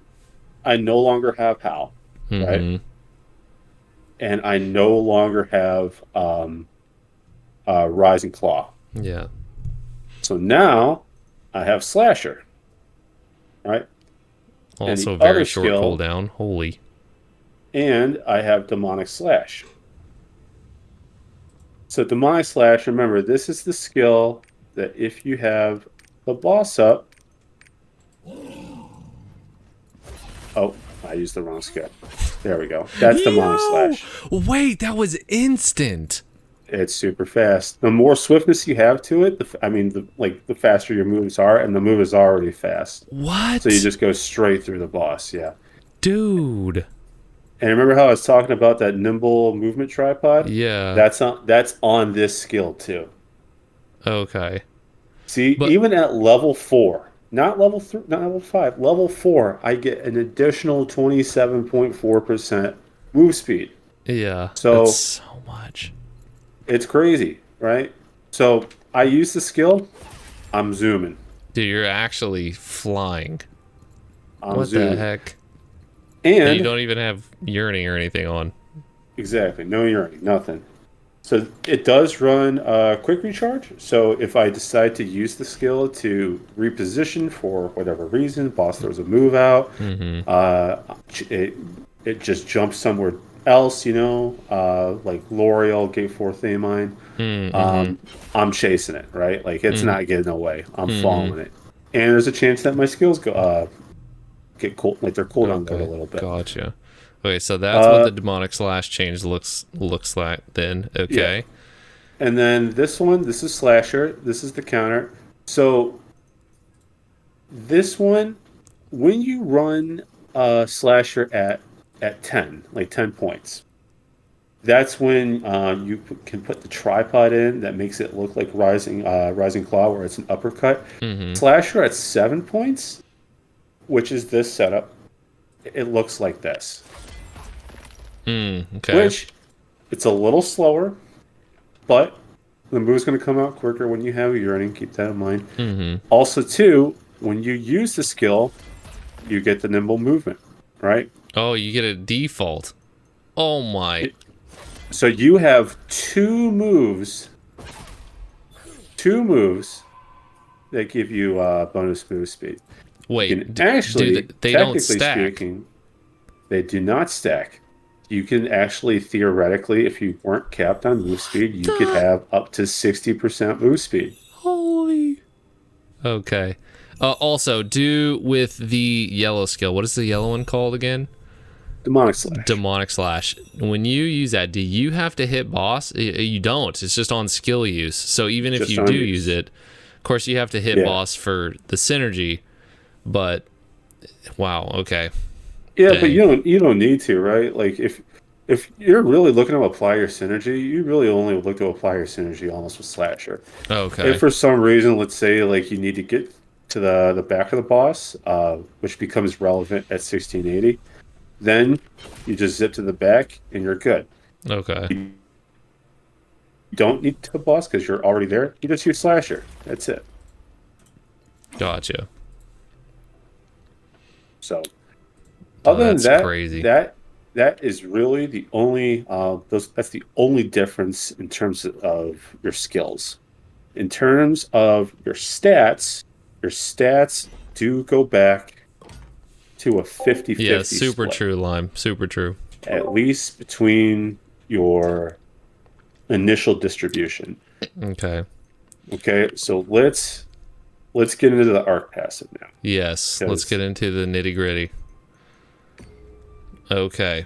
I no longer have Hal, right? And I no longer have Rising Claw. Yeah. So now I have Slasher, right? Also very short cooldown. Holy. And I have Demonic Slash. So Demonic Slash, remember, this is the skill that if you have the boss up... Oh, I used the wrong skill. There we go. That's Demonic Slash. Wait, that was instant. It's super fast. The more swiftness you have to it, the faster your moves are, and the move is already fast. What? So you just go straight through the boss, yeah. Dude. And remember how I was talking about that nimble movement tripod? Yeah. That's on this skill too. Okay. See, even at level 4, not level 3, not level 5, level 4, I get an additional 27.4% move speed. Yeah. So that's so much. It's crazy, right? So I use the skill, I'm zooming. Dude, you're actually flying. What the heck? And you don't even have yearning or anything on. Exactly. No yearning, nothing. So it does run quick recharge. So if I decide to use the skill to reposition for whatever reason, boss throws a move out, it just jumps somewhere else, like L'Oreal, Gate 4 Thamine. I'm chasing it, right? Like it's not getting away. I'm following it. And there's a chance that my skills get cool, like their cooldown go a little bit. Gotcha. Okay, so that's what the Demonic Slash change looks like then. Okay. Yeah. And then this is Slasher. This is the counter. So this one, when you run Slasher at 10, like 10 points, that's when you can put the tripod in that makes it look like Rising Claw, where it's an uppercut. Slasher at 7 points, which is this setup, it looks like this. Okay. Which, it's a little slower, but the move's going to come out quicker when you have yearning. Keep that in mind. Also, too, when you use the skill, you get the nimble movement, right? Oh, you get a default. Oh my. So you have two moves that give you bonus move speed. Wait, actually, they don't stack. Speaking, they do not stack. You can actually, theoretically, if you weren't capped on move speed, you could have up to 60% move speed. Holy. Okay. Also, do with the yellow skill. What is the yellow one called again? Demonic Slash. Demonic Slash. When you use that, do you have to hit boss? You don't. It's just on skill use. So even if you do use it, of course you have to hit boss for the synergy. But wow, okay. Yeah, dang. But you don't need to, right? Like if if you're really looking to apply your synergy, you really only look to apply your synergy almost with Slasher. If Okay. for some reason, let's say like you need to get to the back of the boss, which becomes relevant at 1680, then you just zip to the back and you're good. Okay. You don't need to the boss because you're already there. You just use Slasher. That's it. Gotcha. So Oh, other than that's that, crazy. that is really the only that's the only difference in terms of your skills. In terms of your stats do go back to a 50 Yeah, 50 super split, true, Lime. Super true. at least between your initial distribution. Okay. Okay, so let's get into the arc passive now. Yes, let's Because get into the nitty gritty. Okay.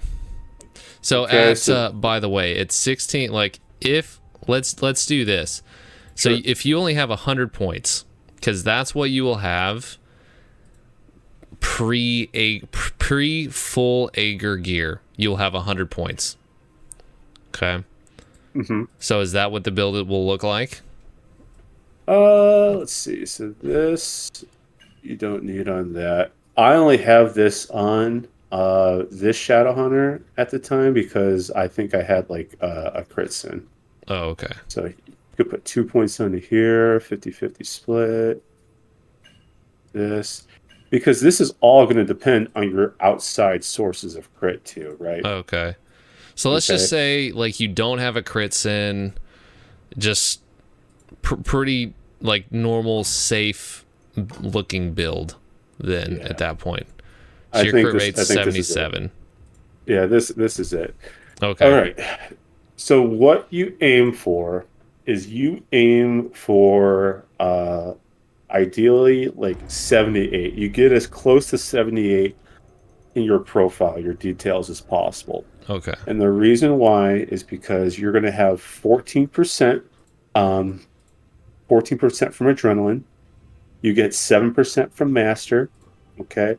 So okay, at so by the way, it's 16. Like if let's do this. So sure. if you only have 100 points, because that's what you will have pre full Ager gear, you'll have 100 points. Okay. Hmm. So is that what the build will look like? Let's see. So this you don't need on that. I only have this on this Shadow Hunter at the time because I think I had like a crit sin. Oh, okay. So you could put 2 points onto here, 50-50 split. This because this is all going to depend on your outside sources of crit too, right? Okay. So let's just Okay. say like you don't have a crit sin, just pretty like normal, safe looking build. Then Yeah. at that point, so your crit rate's I think this is it. 77. Yeah, this is it. All Okay. right. So what you aim for is you aim for ideally like 78. You get as close to 78 in your profile, your details as possible. Okay. And the reason why is because you're going to have 14%, um, 14% from adrenaline. You get 7% from master. Okay.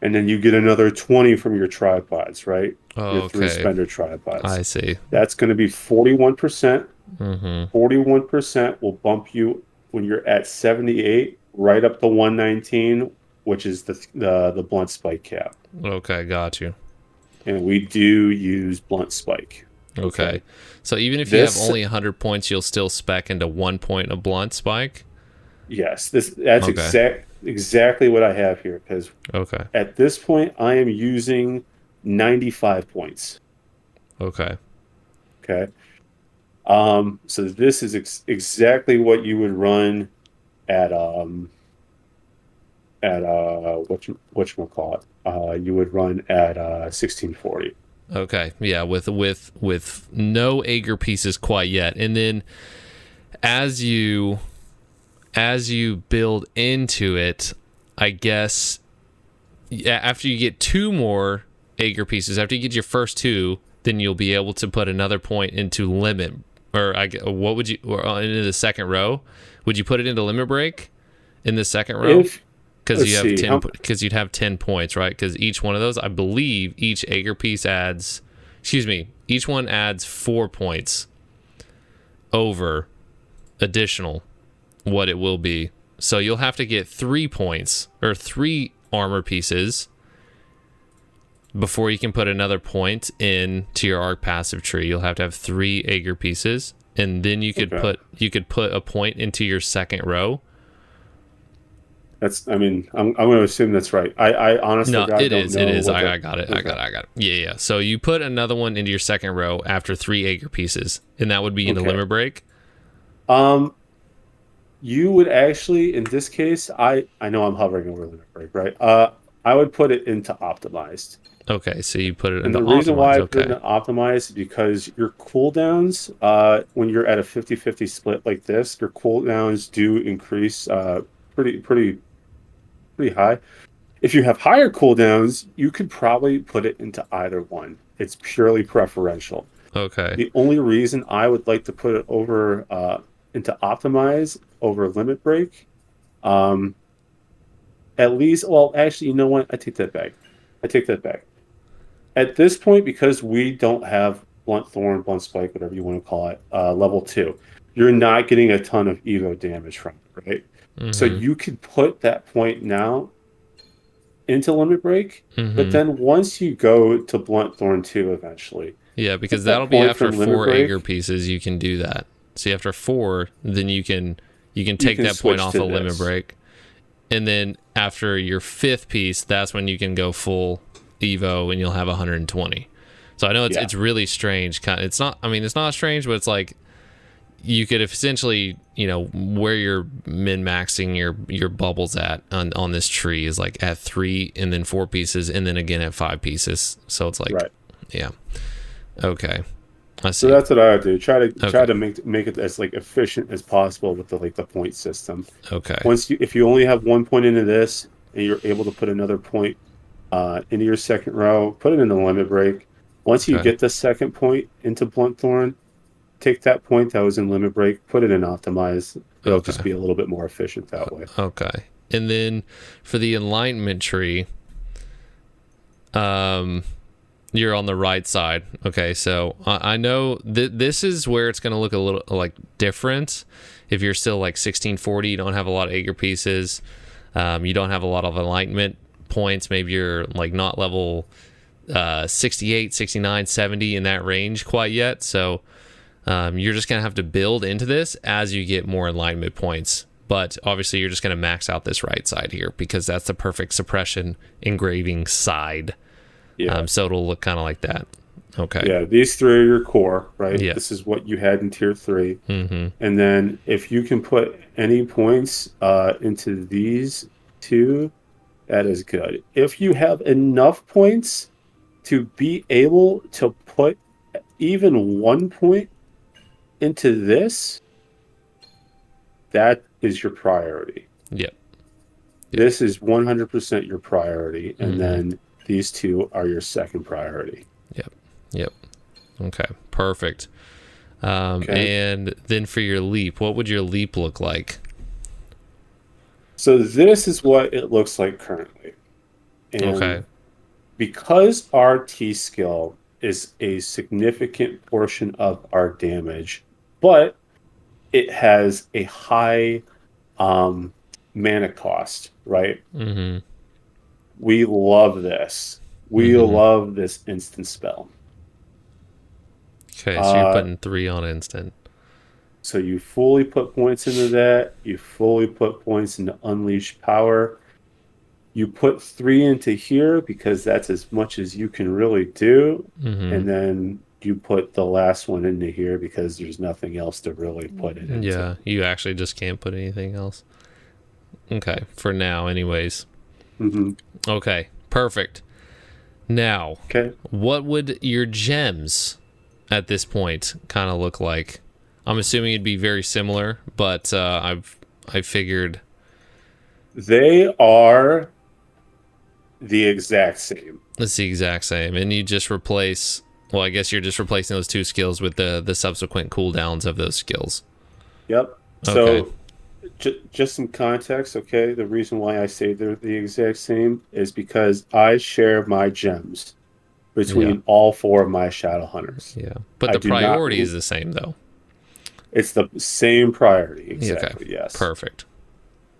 And then you get another 20 from your tripods, right? Your three Okay. spender tripods. I see. That's going to be 41%. Mm-hmm. 41% will bump you when you're at 78, right up to 119, which is the blunt spike cap. Okay, got you. And we do use blunt spike. Okay. Okay. So even if you have This only 100 points, you'll still spec into 1 point of blunt spike? Yes, that's Okay. exactly what I have here because Okay. at this point I am using 95 points. Okay. Okay. So this is exactly what you would run at whatchamacallit. You would run at 1640. Okay. Yeah, with no Ager pieces quite yet. And then as you build into it, I guess after you get two more Ager pieces, after you get your first two, then you'll be able to put another point into limit, what would you, or into the second row? Would you put it into limit break in the second row? If Because let's you have see, 10, because you'd have 10 points, right? Because each one of those, I believe, each Ager piece adds, excuse me, each one adds 4 points over additional what it will be. So you'll have to get 3 points or 3 armor pieces before you can put another point into your arc passive tree. You'll have to have 3 Ager pieces, and then you could put a point into your second row. I mean, I'm going to assume that's right. I honestly No, God it don't is. It know is. what I got it. okay. I got it. Yeah. So you put another one into your second row after 3 Ager pieces, and that would be into Okay. limit break. You would actually, in this case, I know I'm hovering over limit break, right? I would put it into optimized. Okay, so you put it And into the reason why optimize. I put it Okay. into optimized is because your cooldowns, when you're at a 50-50 split like this, your cooldowns do increase pretty pretty pretty high. If you have higher cooldowns, you could probably put it into either one. It's purely preferential. Okay. The only reason I would like to put it over into optimize over limit break, um, at least, well, actually, you know what? I take that back. I take that back. At this point, because we don't have Blunt Thorn, Blunt Spike, whatever you want to call it, level 2, you're not getting a ton of Evo damage from it, right? So Mm-hmm. you could put that point now into Limit Break, but Mm-hmm. then once you go to Blunt Thorn 2 eventually, Yeah, take because that that'll be point after from Limit 4 Ager Break, pieces you can do that. See, after 4, then you can you take can that point switch off to a limit this. break. And then after your 5th piece, that's when you can go full Evo and you'll have 120. So I know Yeah. it's really strange. It's not, I mean, it's not strange, but it's like you could essentially, where you're min maxing your bubbles at on this tree is like at 3 and then 4 pieces and then again at 5 pieces. So it's like, Right. yeah. Okay. I So see. that's what I would do. Try Okay. to make it as like efficient as possible with the point system. Okay. If you only have 1 point into this and you're able to put another point into your second row, put it in the limit break. Once you Okay. get the second point into Blunt Thorn, take that point that was in limit break, put it in optimize. It'll just Okay. be a little bit more efficient that way. Okay. And then for the enlightenment tree, you're on the right side. Okay, so I know this is where it's going to look a little like different. If you're still like 1640, you don't have a lot of Ager pieces, you don't have a lot of enlightenment points. Maybe you're like not level 68, 69, 70 in that range quite yet. So you're just going to have to build into this as you get more enlightenment points. But obviously, you're just going to max out this right side here because that's the perfect suppression engraving side. Yeah. So it'll look kind of like that. Okay. Yeah, these three are your core, right? Yeah. This is what you had in tier 3. Mm-hmm. And then if you can put any points into these two, that is good. If you have enough points to be able to put even 1 point into this, that is your priority. Yep. This is 100% your priority. And Mm-hmm. then these two are your second priority. Yep. Okay. Perfect. Okay. And then for your leap, what would your leap look like? So this is what it looks like currently. And Okay. because our T skill is a significant portion of our damage, but it has a high mana cost, right? Mm-hmm. We love this. We Mm-hmm. love this instant spell. Okay. So you're putting 3 on instant. So you fully put points into that. You fully put points into Unleash Power. You put 3 into here because that's as much as you can really do. Mm-hmm. And then you put the last one into here because there's nothing else to really put it into. Yeah. You actually just can't put anything else. Okay. For now, anyways. Mm-hmm. Okay. Perfect. Now, Okay. what would your gems at this point kind of look like? I'm assuming it'd be very similar, but I figured They are the exact same. it's the exact same, and you just replace. Well, I guess you're just replacing those 2 skills with the subsequent cooldowns of those skills. Yep. Okay. So just some context, okay? The reason why I say they're the exact same is because I share my gems between Yeah. all 4 of my Shadow Hunters. Yeah, but I the do not. priority is the same though. It's the same priority, exactly. Okay. Yes. Perfect.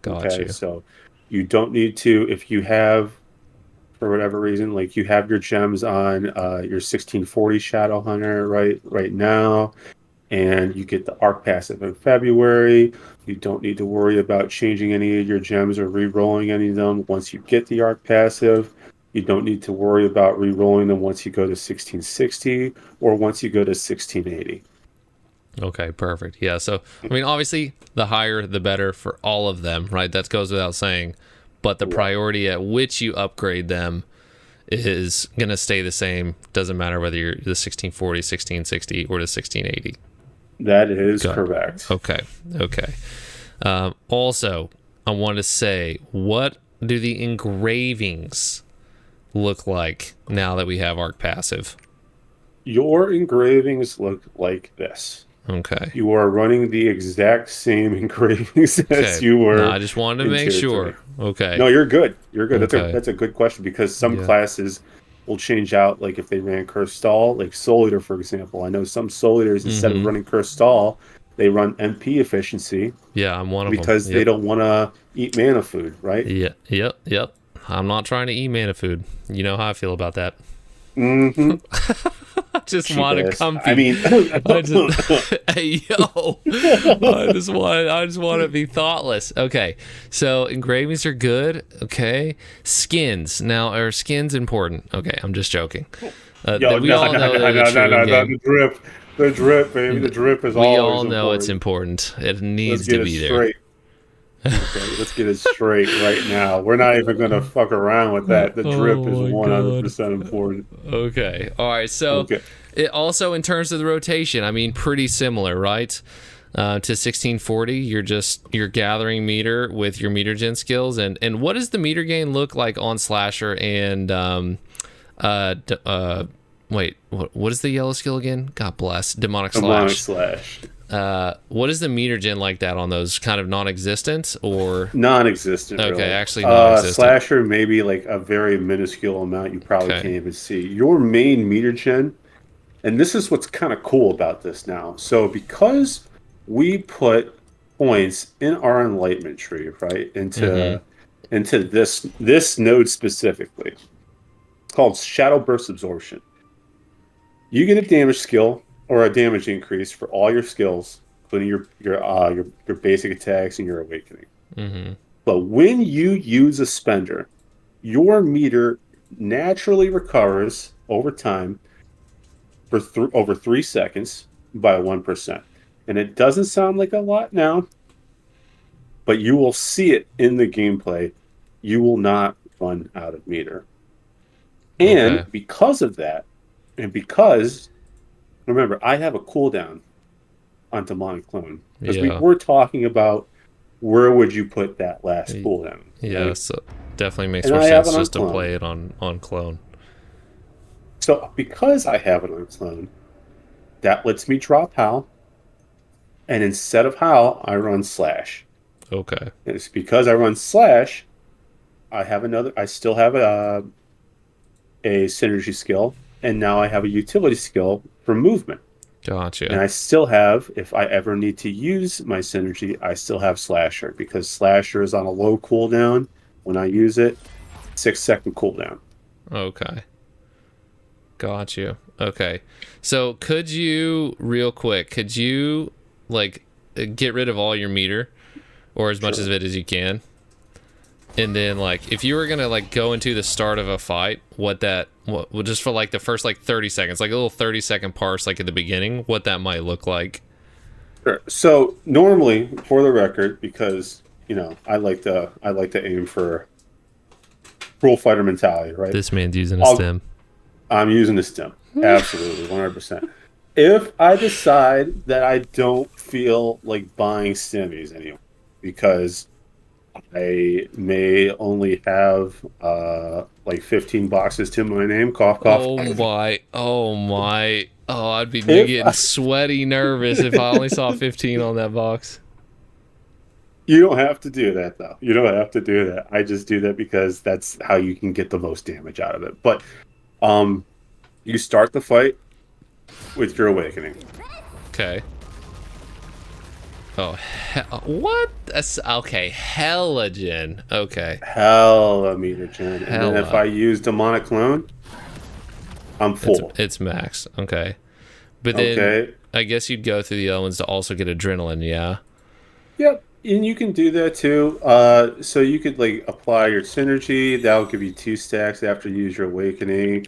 Got Okay, you. so you don't need to, if you have, for whatever reason, like you have your gems on your 1640 Shadow Hunter right now, and you get the arc passive in February. You don't need to worry about changing any of your gems or re-rolling any of them once you get the arc passive. You don't need to worry about re-rolling them once you go to 1660 or once you go to 1680. Okay, perfect. Yeah, so I mean, obviously, the higher the better for all of them, right? That goes without saying. But the priority at which you upgrade them is going to stay the same. Doesn't matter whether you're the 1640, 1660, or the 1680. That is Got it. correct. Okay. Also, I want to say, what do the engravings look like now that we have arc passive? Your engravings look like this. Okay. You are running the exact same engravings as you were. No, I just wanted to in make tier sure. 3. Okay. No, you're good. You're good. Okay. That's a good question because some Yeah. classes will change out, like if they ran Curse Stall, like Soul Eater, for example. I know some Soul Eaters, instead of running Curse Stall, they run MP efficiency. Yeah, I'm one of them. Because they don't want to eat mana food, right? Yeah, yep. I'm not trying to eat mana food. You know how I feel about that. Mm-hmm. I just want to comfy. I mean, hey, yo, I just want to be thoughtless. Okay, so engravings are good. Okay, skins now are skins important? Okay, I'm just joking. We all know the drip, baby, the drip is always important. We all know it's important. It needs to be there. Okay, let's get it straight right now. We're not even going to fuck around with that. The drip is 100% important. Okay. All right. So it also, in terms of the rotation, I mean, pretty similar, right? To 1640, you're gathering meter with your meter gen skills. And what does the meter gain look like on Slasher and wait, what is the yellow skill again? God bless. Demonic Slash. What is the meter gen like that on those? Kind of non-existent or non-existent? Okay, really. Actually non-existent. Slasher maybe like a very minuscule amount you probably can't even see. Your main meter gen, and this is what's kind of cool about this now. So because we put points in our enlightenment tree, right, into this node specifically, it's called Shadow Burst Absorption. You get a damage skill or a damage increase for all your skills, including your basic attacks and your awakening. But when you use a spender, your meter naturally recovers over time for over 3 seconds by 1%. And it doesn't sound like a lot now, but you will see it in the gameplay. You will not run out of meter. And because of that, and because remember, I have a cooldown on Demonic Clone. Because we were talking about where would you put that last cooldown. Yeah, right? So definitely makes more sense just to play it on Clone. So because I have it on Clone, that lets me drop Howl. And instead of Howl, I run Slash. Okay. And it's because I run Slash, I still have a synergy skill. And now I have a utility skill for movement. Gotcha. And I still have, if I ever need to use my synergy, I still have Slasher, because Slasher is on a low cooldown. When I use it, 6-second cooldown. Okay. Got you. Okay. So could you, real quick, like get rid of all your meter, or as much of it as you can? And then, like, if you were gonna like go into the start of a fight, just for like the first like 30 seconds, like a little 30-second parse, like at the beginning, what that might look like. Sure. So normally, for the record, because I like to aim for rule fighter mentality, right? This man's using a stem. I'm using a stem, absolutely, 100%. If I decide that I don't feel like buying stemmies anymore, because I may only have like 15 boxes to my name. Cough, cough. Oh my. Oh, I'd be getting sweaty nervous if I only saw 15 on that box. You don't have to do that, though. You don't have to do that. I just do that because that's how you can get the most damage out of it. But you start the fight with your awakening. Okay. Oh, what? That's okay. Hella gen. Okay. Hella meter gen. And then if I use Demonic Clone, I'm full. It's max. Okay. But then I guess you'd go through the other ones to also get adrenaline, yeah? Yep. And you can do that too. So you could like apply your synergy. That'll give you 2 stacks after you use your awakening.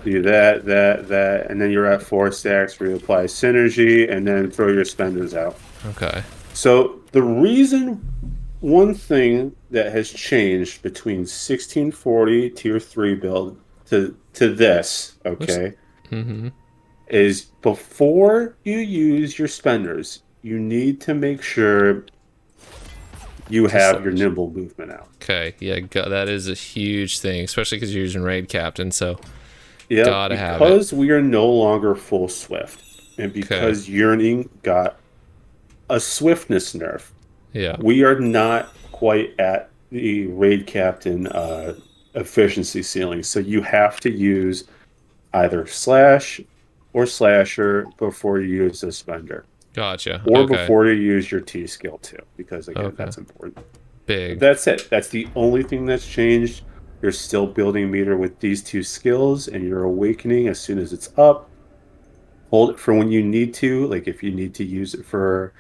Do that, and then you're at 4 stacks where you apply synergy, and then throw your spenders out. Okay. So one thing that has changed between 1640 tier 3 build to this, is before you use your spenders, you need to make sure you have your nimble movement out. Okay, yeah, that is a huge thing, especially because you're using Raid Captain, so... Yeah, because we are no longer full Swift, and because Yearning got a swiftness nerf, we are not quite at the Raid Captain efficiency ceiling. So you have to use either slash or slasher before you use the spender, Gotcha. or Okay. before you use your T skill too, because again, Okay. that's important. But Big. that's it. That's the only thing that's changed. You're still building meter with these two skills, and your awakening as soon as it's up. Hold it for when you need to, like if you need to use it for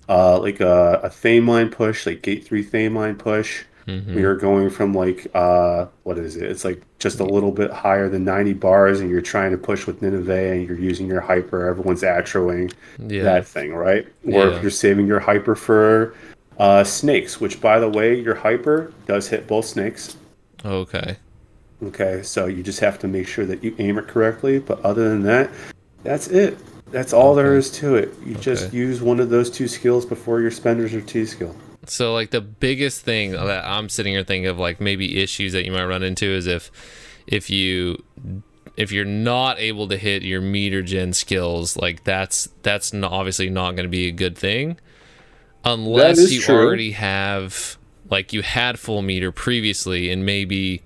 like a theme line push, like gate 3 theme line push. We Mm-hmm. are going from like what is it? It's like just a little bit higher than 90 bars, and you're trying to push with Nineveh, and you're using your hyper. Everyone's attroing Yeah. that thing, right? Or if Yeah. you're saving your hyper for snakes, which by the way, your hyper does hit both snakes. Okay. Okay, so you just have to make sure that you aim it correctly. But other than that, that's it. That's all there Okay. is to it. You just Okay. use one of those two skills before your spenders or T skill. So like the biggest thing that I'm sitting here thinking of, like maybe issues that you might run into, is if you're not able to hit your meter gen skills, like that's obviously not going to be a good thing That unless is you true. already have, like, you had full meter previously, and maybe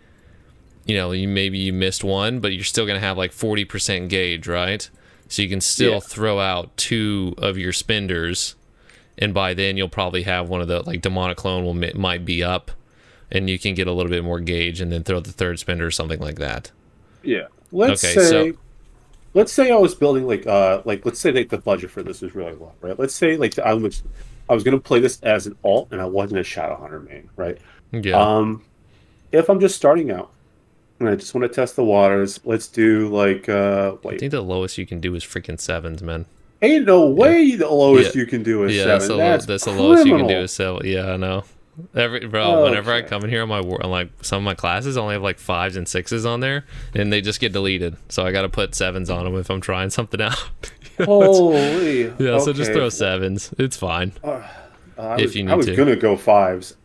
you missed one, but you're still going to have like 40% gauge, right? So you can still Yeah. throw out 2 of your spenders, and by then you'll probably have one of the, like, demonic clone might be up, and you can get a little bit more gauge and then throw the third spender or something like that. Yeah. Let's Okay, so say let's say I was building like let's say like the budget for this is really low, right? Let's say like I was gonna play this as an alt and I wasn't a Shadow Hunter main, right? yeah, Um if I'm just starting out and I just want to test the waters, let's do like I wait. think the lowest you can do is freaking sevens, man. Ain't no Yeah, way the yeah, lowest you can do is yeah. 7. That's That's the lowest you can do criminal. is 7. Yeah, I know. Whenever I Okay. come in here on like some of my classes, I only have like 5s and 6s on there, and they just get deleted. So I got to put 7s on them if I'm trying something out. Holy. Yeah, so just Okay. throw 7s. It's fine Uh, if you I need was to. gonna go 5s.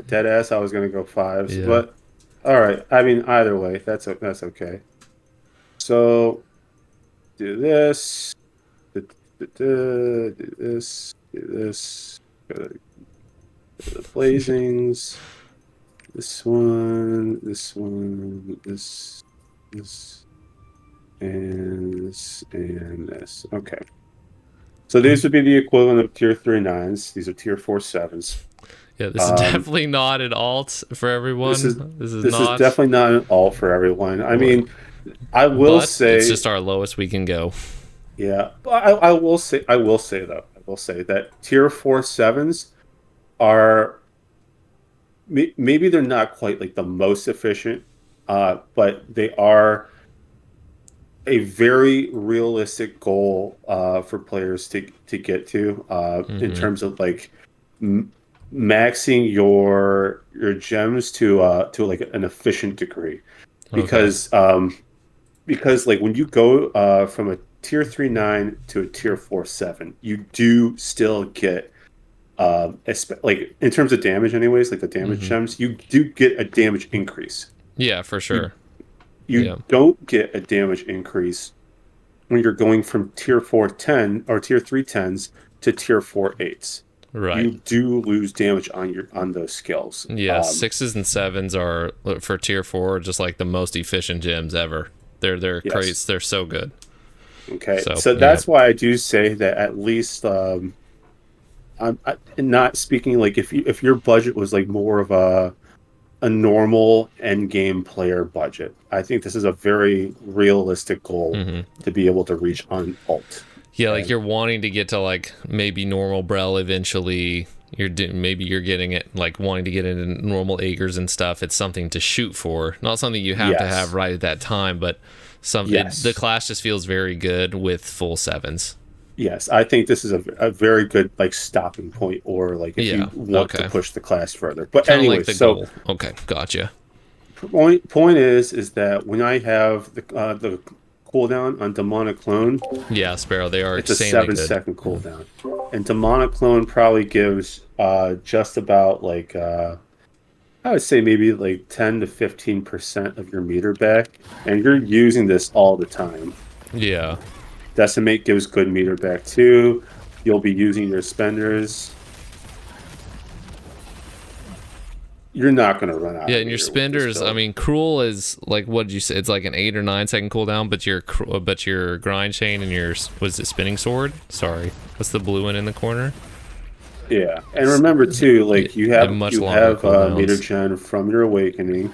Dead ass. I was gonna go 5s, Yeah. but all right. I mean, either way, that's okay. So do this. Do this. Do this. Go to the blazings. This one. This one. This. And this. And this. Okay. So these would be the equivalent of tier 3 9s. These are tier 4 7s. Yeah, this is Um, definitely not an alt for this is everyone. This is this is not. definitely not an alt for everyone. I Like, mean, I will but it's say, just our lowest we can go. yeah, but I will say though, I will say that tier 4 7s are maybe they're not quite like the most efficient, but they are a very realistic goal for players to get to in Hmm. terms of like maxing your gems to like an efficient degree Okay. because like when you go from a tier 3 9 to a tier 4 7, you do still get like in terms of damage anyways, like the damage Hmm. gems, you do get a damage increase. Yeah, for you sure. you Yeah. don't get a damage increase when you're going from tier 4 10 or tier 3 10s to tier 4 8s. Right. You do lose damage on those skills. Yeah, 6s and 7s are for tier 4 just like the most efficient gems ever. They're Yes. crazy. They're so good. Okay. So So yeah. that's why I do say that at least I'm not speaking like if your budget was like more of a normal end game player budget. I think this is a very realistic goal Hmm. to be able to reach on alt. Yeah, like Okay. you're wanting to get to like maybe normal Brel eventually. Maybe you're getting it, like wanting to get into normal acres and stuff. It's something to shoot for, not something you have to have Yes. right at that time. But the Yes. class just feels very good with full 7s. Yes. I think this is a very good like stopping point or like if Yeah. you want to Okay. push the class further. But Kind of like anyways, the so goal. Okay, gotcha. point is that when I have the cooldown on demonic clone, Yeah, Sparrow. They are it's a insanely seven good. second cooldown, and demonic clone probably gives just about like I would say maybe like 10 to 15% of your meter back, and you're using this all the time. Yeah. Decimate gives good meter back too. You'll be using your spenders. you're not going to run out. Yeah, of and your meter with this spenders, I build. mean, cruel is like, what did you say? It's like an 8 or 9 second cooldown, but your grind chain and your, was it spinning sword? Sorry, what's the blue one in the corner? Yeah, and remember too, like you have much longer meter cooldowns. gen from your awakening.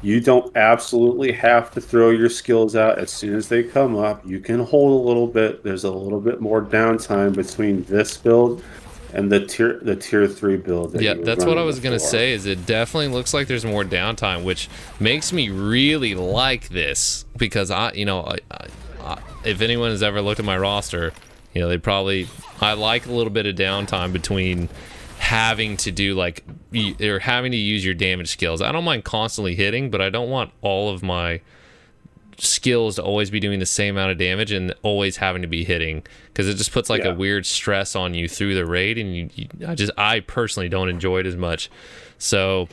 You don't absolutely have to throw your skills out as soon as they come up. You can hold a little bit. There's a little bit more downtime between this build and the tier 3 build that Yeah, you were that's what I running was gonna before. say. Is it definitely looks like there's more downtime, which makes me really like this because if anyone has ever looked at my roster, they probably I like a little bit of downtime between having to do like or having to use your damage skills. I don't mind constantly hitting, but I don't want all of my skills to always be doing the same amount of damage and always having to be hitting, because it just puts like a weird stress on you through the raid, and I personally don't enjoy it as much. So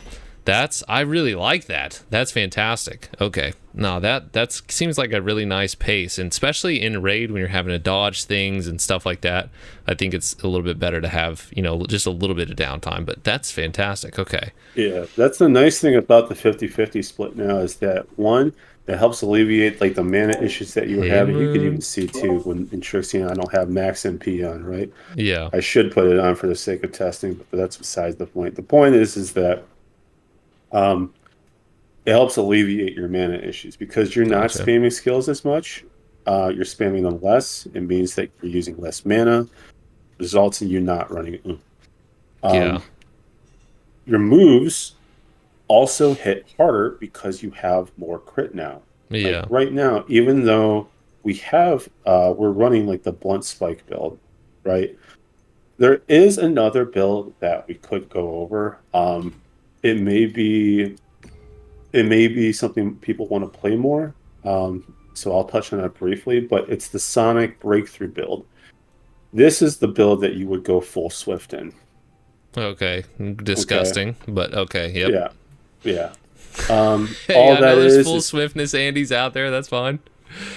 I really like that. That's fantastic. Okay, no, that seems like a really nice pace, and especially in raid when you're having to dodge things and stuff like that, I think it's a little bit better to have just a little bit of downtime. But that's fantastic. Okay. Yeah, that's the nice thing about the 50-50 split now is that one, that helps alleviate like the mana issues that you were Hey, having. You could Moon. even see too when in Trixion I don't have max MP on, right? Yeah. I should put it on for the sake of testing, but that's besides the point. The point is that um, it helps alleviate your mana issues because you're not Gotcha. spamming skills as much. You're spamming them less. It means that you're using less mana, results in you not running. Yeah. Um, your moves also hit harder because you have more crit now. Like Yeah. right now, even though we're running like the blunt spike build, right? There is another build that we could go over. It may be something people want to play more. So I'll touch on that briefly, but it's the Sonic Breakthrough build. This is the build that you would go full Swift in. Okay. Okay. Disgusting, but okay. Yep. Yeah. Yeah. Hey, All I that know there's full is swiftness Andy's out there. That's fine.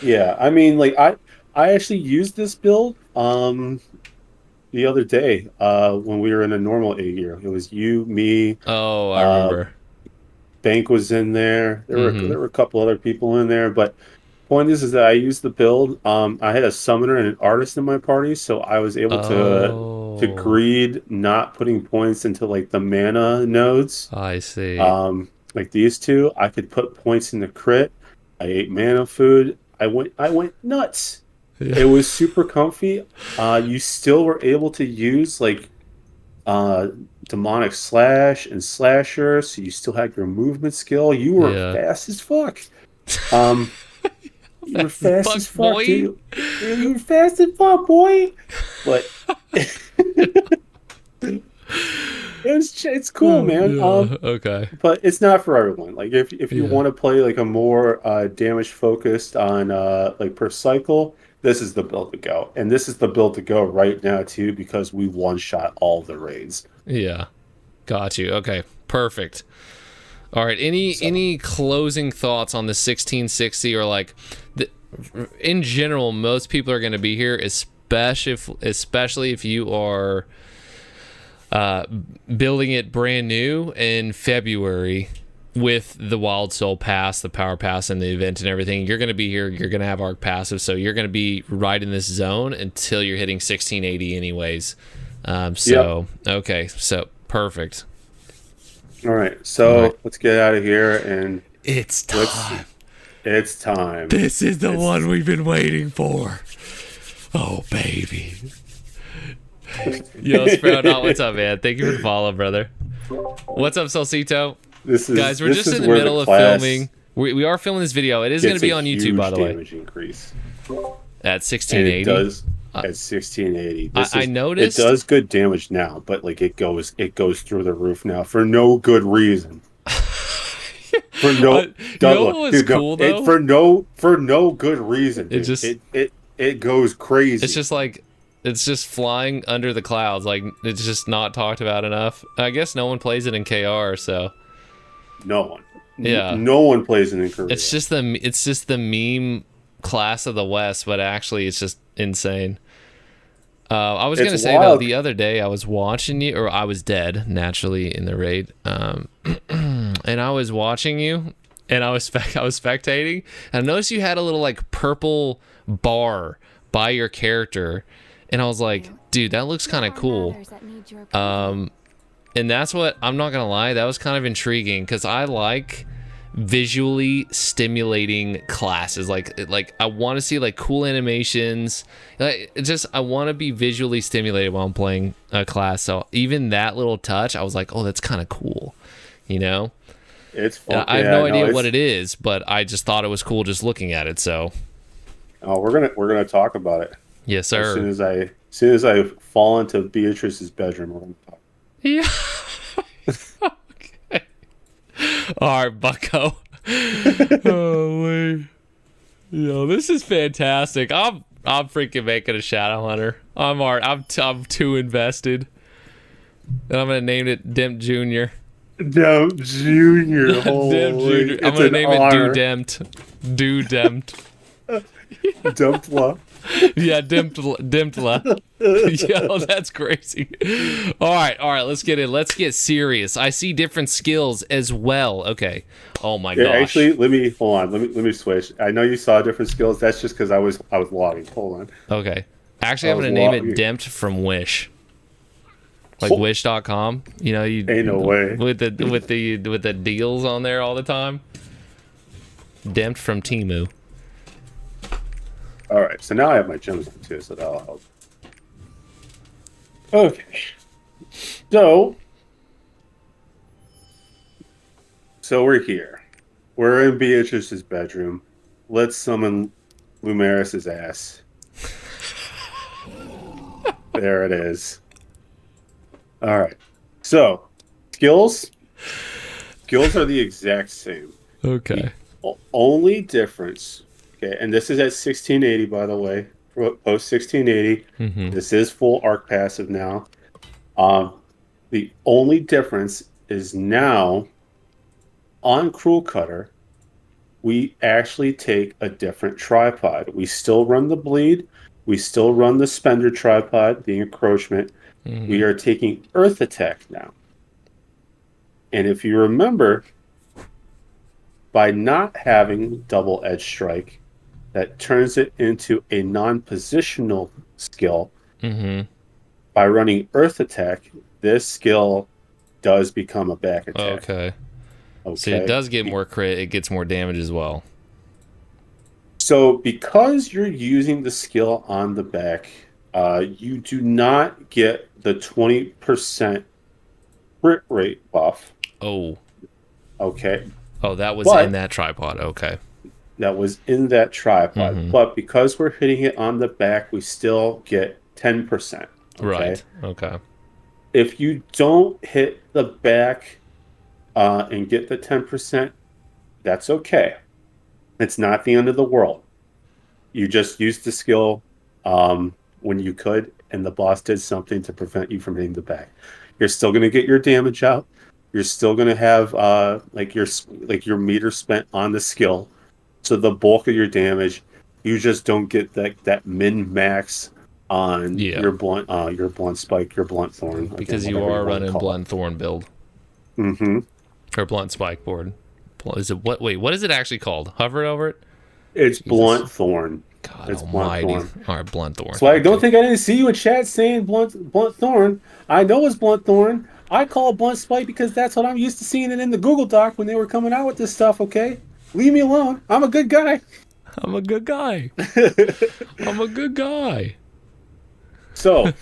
yeah. I mean, like I actually used this build the other day when we were in a normal 8 year. It was you, me, Oh, I uh remember. Bank was in there. Mm-hmm. There were a couple other people in there, but point is that I used the build. I had a summoner and an artist in my party, so I was able to Oh, greed not putting points into like the mana nodes. I see. Like these two, I could put points in the crit. I ate mana food. I went nuts. Yeah. It was super comfy. You still were able to use like uh demonic slash and slasher, so you still had your movement skill. You were Yeah. fast as fuck. Um, you were That's fast fuck as fuck, boy. dude. You were fast as fuck, boy. But it's cool, man. Yeah. Okay. But it's not for everyone. Like if you Yeah. want to play like a more damage focused on like per cycle, this is the build to go. And this is the build to go right now too because we one shot all the raids. Yeah. Got you. Okay. Perfect. All right. So Any closing thoughts on the 1660 or like in general? Most people are going to be here, especially if you are building it brand new in February with the Wild Soul Pass, the Power Pass, and the event and everything. You're going to be here. You're going to have Arc Passive, so you're going to be right in this zone until you're hitting 1680 anyways. yep. Okay, so perfect. All right. All right. So let's get out of here and It's time. it's time. This is the It's one we've been waiting for. Oh, baby. Yo, Sprout, what's up, man? Thank you for the follow, brother. What's up, Solcito? Guys, we're just in the where middle of class filming. We are filming this video. It is going to gets be a on YouTube, by the way. damage increase. At And it 1680. does at 1680. I noticed. It does good damage now, but like it goes through the roof now for no good reason. For no You know what was cool, though? for no good reason. Dude. It just- it goes crazy. It's just like, it's just flying under the clouds. Like, it's just not talked about enough. I guess no one plays it in KR, so. no one. Yeah. No one plays it in Korea. It's just the meme class of the West, but actually it's just insane. I was It's gonna say though, wild. the other day I was watching you, or I was dead naturally in the raid, and I was watching you, and I was spectating, and I noticed you had a little like purple bar by your character, and I was like, dude, that looks kind of cool. And that's what, I'm not gonna lie, that was kind of intriguing because I like visually stimulating classes. Like I want to see like cool animations. Like it just, I want to be visually stimulated while I'm playing a class. So even that little touch, I was like, oh, that's kind of cool, you know. It's fun. I have no idea what it is, but I just thought it was cool just looking at it. So oh, we're gonna talk about it. yes, sir. As soon as I fall into Beatrice's bedroom, we're gonna talk. Yeah. Okay. All right, Bucko. Holy. Yo, this is fantastic. I'm freaking making a Shadow Hunter. I'm too invested. And I'm gonna name it Dempt Junior. Dempt Junior. Dempt Junior. I'm gonna name it Do Dempt. Do Dempt. Demptla. Yeah, Demptla. Yo, that's crazy. All right, let's get in. Let's get serious. I see different skills as well. Okay. Oh my gosh. Actually, let me switch. I know you saw different skills. That's just because I was logging. Hold on. Okay. Actually, I'm gonna name it Dempt from Wish. Like Wish.com. You know, you ain't no way. With the deals on there all the time. Dempt from Temu. All right, so now I have my gems on too, so that'll help. Okay, so we're here. We're in Beatrice's bedroom. Let's summon Lumeris's ass. There it is. All right, so skills are the exact same. Okay. The only difference. Okay, and this is at 1680, by the way. Post 1680. Mm-hmm. This is full arc passive now. The only difference is now on Cruel Cutter, we actually take a different tripod. We still run the bleed. We still run the spender tripod, the encroachment. Mm-hmm. We are taking Earth Attack now. And if you remember, by not having double edge strike, that turns it into a non-positional skill. Mm-hmm. By running Earth Attack, this skill does become a back attack. Okay. So it does get more crit, it gets more damage as well. So because you're using the skill on the back, you do not get the 20% crit rate buff. Oh. Okay. Oh, that was in that tripod. Okay. That was in that tripod. Mm-hmm. But because we're hitting it on the back, we still get 10%. Okay? Right. Okay. If you don't hit the back and get the 10%, that's okay. It's not the end of the world. You just used the skill when you could, and the boss did something to prevent you from hitting the back. You're still going to get your damage out. You're still going to have your meter spent on the skill. So the bulk of your damage, you just don't get that min max on your blunt spike, your blunt thorn. Because you are running blunt thorn build. Mm-hmm. Or blunt spike board. Is it what? Wait, what is it actually called? Hover over it. It's Jesus. Blunt thorn. God it's almighty. Blunt thorn. All right, blunt thorn. So I don't think I didn't see you in chat saying blunt thorn. I know it's blunt thorn. I call it blunt spike because that's what I'm used to seeing it in the Google Doc when they were coming out with this stuff. Okay. Leave me alone. I'm a good guy. I'm a good guy. I'm a good guy. So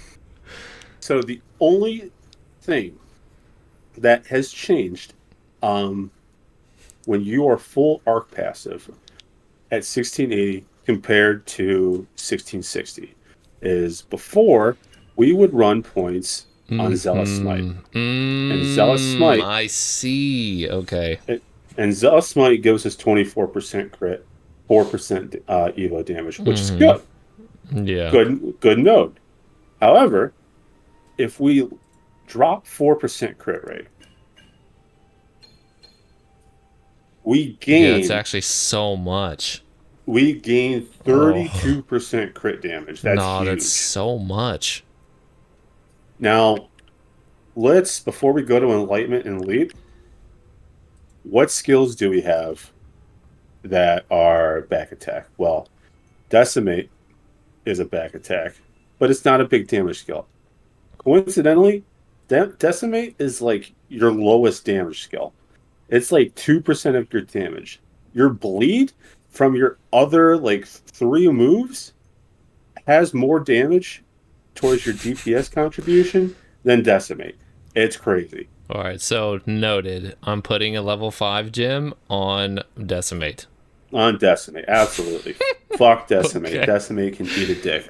the only thing that has changed when you are full arc passive at 1680 compared to 1660 is before we would run points on Zealous Smite. And Zealous Smite. I see. Okay. And Zealous Smite gives us 24% crit, 4% Evo damage, which is good. Yeah. Good node. However, if we drop 4% crit rate, we gain... Yeah, it's actually so much. we gain Oh, 32% crit damage. That's no, that's huge. so much. Now, before we go to Enlightenment and Leap, what skills do we have that are back attack? Well, Decimate is a back attack, but it's not a big damage skill. Coincidentally, Decimate is like your lowest damage skill. It's like 2% of your damage. Your bleed from your other like 3 moves has more damage towards your DPS contribution than Decimate. It's crazy. All right, so noted. I'm putting a level 5 gem on Decimate. On Decimate, absolutely. Fuck Decimate. Okay. Decimate can eat a dick.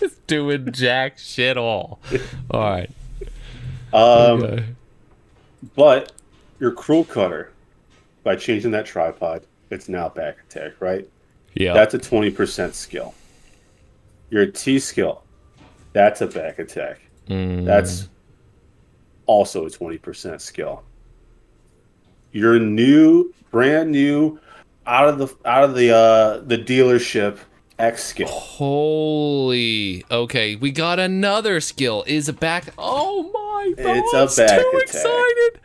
It's doing jack shit all. All right. Okay. But your Cruel Cutter, by changing that tripod, it's now back attack, right? Yeah. That's a 20% skill. Your T skill, that's a back attack. That's also a 20% skill. Your brand new, out of the dealership X skill. Holy. Okay, we got another skill. Is a back. Oh my god. It's a back too attack. Excited.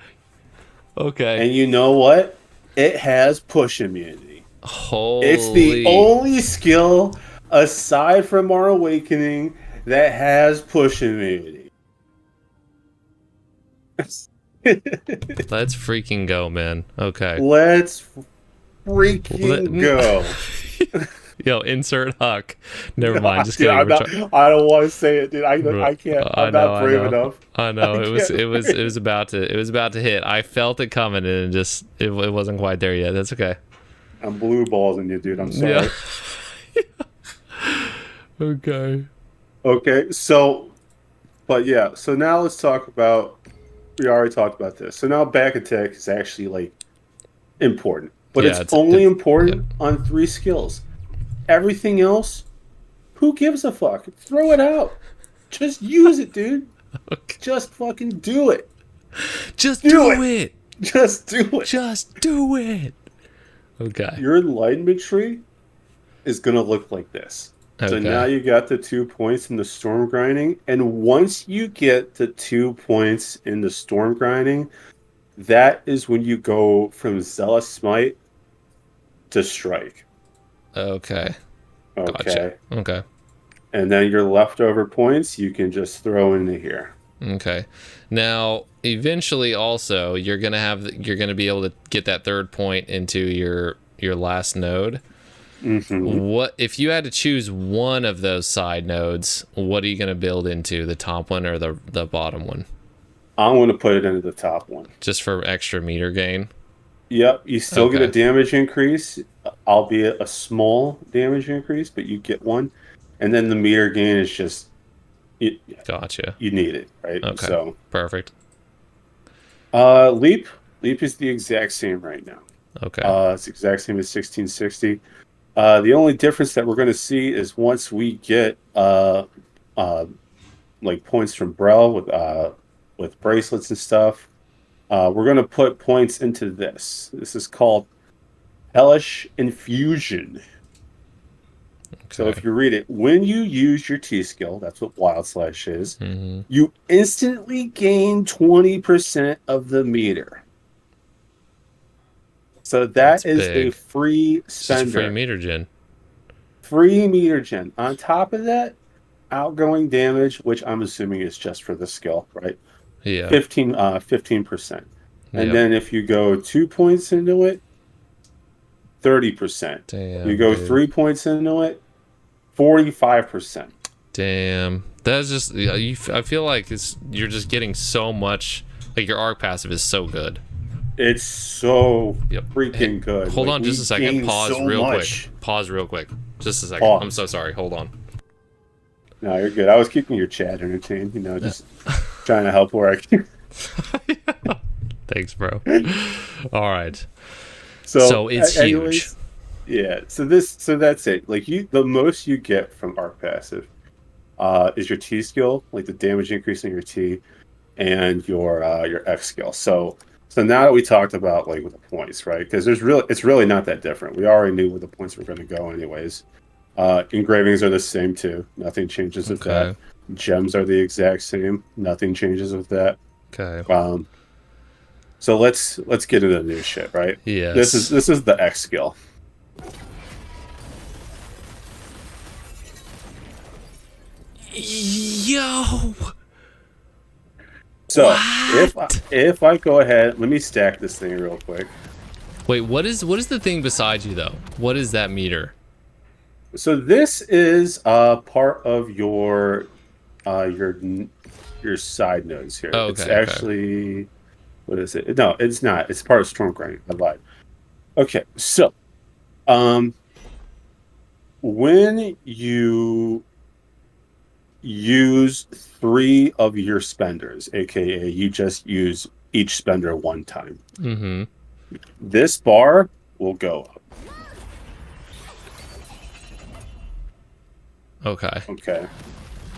Okay. And you know what? It has push immunity. Holy. It's the only skill aside from our awakening that has push immunity. Let's freaking go, man. Okay. Let's freaking go. Yo, insert Huck. Never mind. Just dude, kidding. I don't want to say it, dude. I can't. I'm not brave enough. I know. It was about to hit. I felt it coming, and it wasn't quite there yet. That's okay. I'm blue balling you, dude. I'm sorry. Yeah. Okay. Okay. So now let's talk about. We already talked about this. So now back attack is actually like important, but it's only important on 3 skills. Everything else, who gives a fuck? Throw it out. Just use it, dude. Okay. Just fucking do it. Just do it. Just do it. Just do it. Okay. Your enlightenment tree is going to look like this. Okay. So now you got the 2 points in the storm grinding. And once you get the 2 points in the storm grinding, that is when you go from Zealous Smite to Strike. Okay. Gotcha. Okay. And then your leftover points you can just throw into here. Okay. Now, eventually, also you're gonna be able to get that 3rd point into your last node. Mm-hmm. What if you had to choose one of those side nodes? What are you gonna build into, the top one or the bottom one? I'm gonna put it into the top one, just for extra meter gain. Yep, you still get a damage increase, albeit a small damage increase, but you get one. And then the meter gain is just... Gotcha. You need it, right? Okay, so perfect. Leap is the exact same right now. Okay. It's the exact same as 1660. The only difference that we're going to see is once we get like points from Brel with bracelets and stuff, we're going to put points into this. This is called Hellish Infusion. Okay. So if you read it, when you use your T skill, that's what Wild Slash is, you instantly gain 20% of the meter. So that's a free spender. Just free meter gen. Free meter gen. On top of that, outgoing damage, which I'm assuming is just for the skill, right? Yeah. 15%. And then if you go 2 points into it, 30%. Damn. You go 3 points into it, 45%. Damn. That's just... I feel like you're just getting so much... Like, your arc passive is so good. It's so freaking good. Hold on just a second. Pause real quick. Just a second. Pause. I'm so sorry. Hold on. No, you're good. I was keeping your chat entertained. Just trying to help where I can. Thanks, bro. All right. So it's huge. Yeah. So that's it. Like the most you get from arc passive is your T skill, like the damage increase in your T, and your X skill. So So now that we talked about like with the points, right? Because it's really not that different. We already knew where the points were going to go, anyways. Engravings are the same too. Nothing changes with that. Gems are the exact same. Nothing changes with that. Okay. So let's get into the new shit, right? Yes. This is the X skill. Yo. So what? if I go ahead, let me stack this thing real quick. Wait, what is the thing beside you though? What is that meter? So this is part of your side nodes here. Oh, okay, it's actually what is it? No, it's not. It's part of storm grinding. I lied. Okay, so when you use 3 of your spenders, aka you just use each spender one time. Mm-hmm. This bar will go up. Okay. Okay.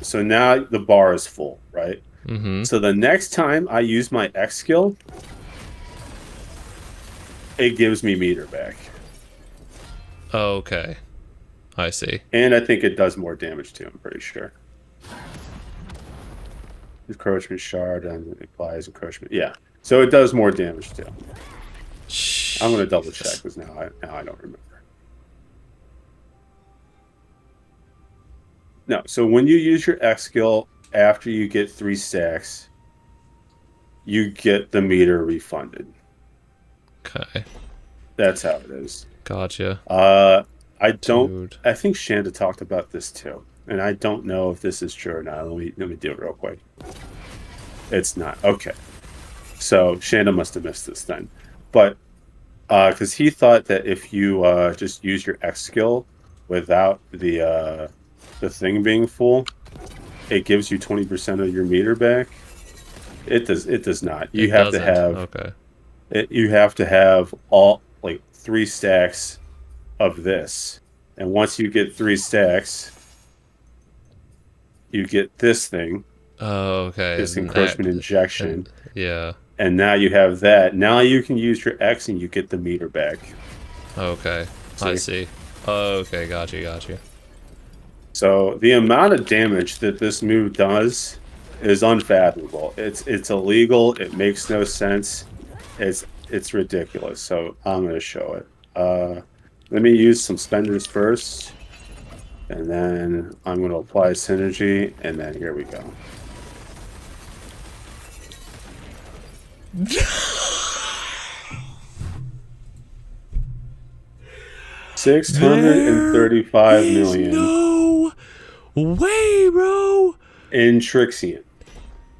So now the bar is full, right? Mm-hmm. So the next time I use my X skill, it gives me meter back. Okay. I see. And I think it does more damage too, I'm pretty sure. Encroachment shard and applies encroachment. Yeah. So it does more damage too. I'm gonna double check because now I don't remember. No, so when you use your X skill after you get 3 stacks, you get the meter refunded. Okay. That's how it is. Gotcha. I think Shanda talked about this too, and I don't know if this is true or not. Let me do it real quick. It's not. Okay. So Shanda must have missed this then. But because he thought that if you just use your X skill without the thing being full, it gives you 20% of your meter back. It does not. You have to have all like 3 stacks of this, and once you get 3 stacks, you get this thing. Oh, okay. This encroachment injection. Yeah. And now you have that. Now you can use your X and you get the meter back. Okay. See? I see. Okay, gotcha. So the amount of damage that this move does is unfathomable. It's illegal. It makes no sense. It's ridiculous. So I'm going to show it. Let me use some spenders first, and then I'm going to apply synergy, and then here we go. $635 million. No way, bro. In Trixion.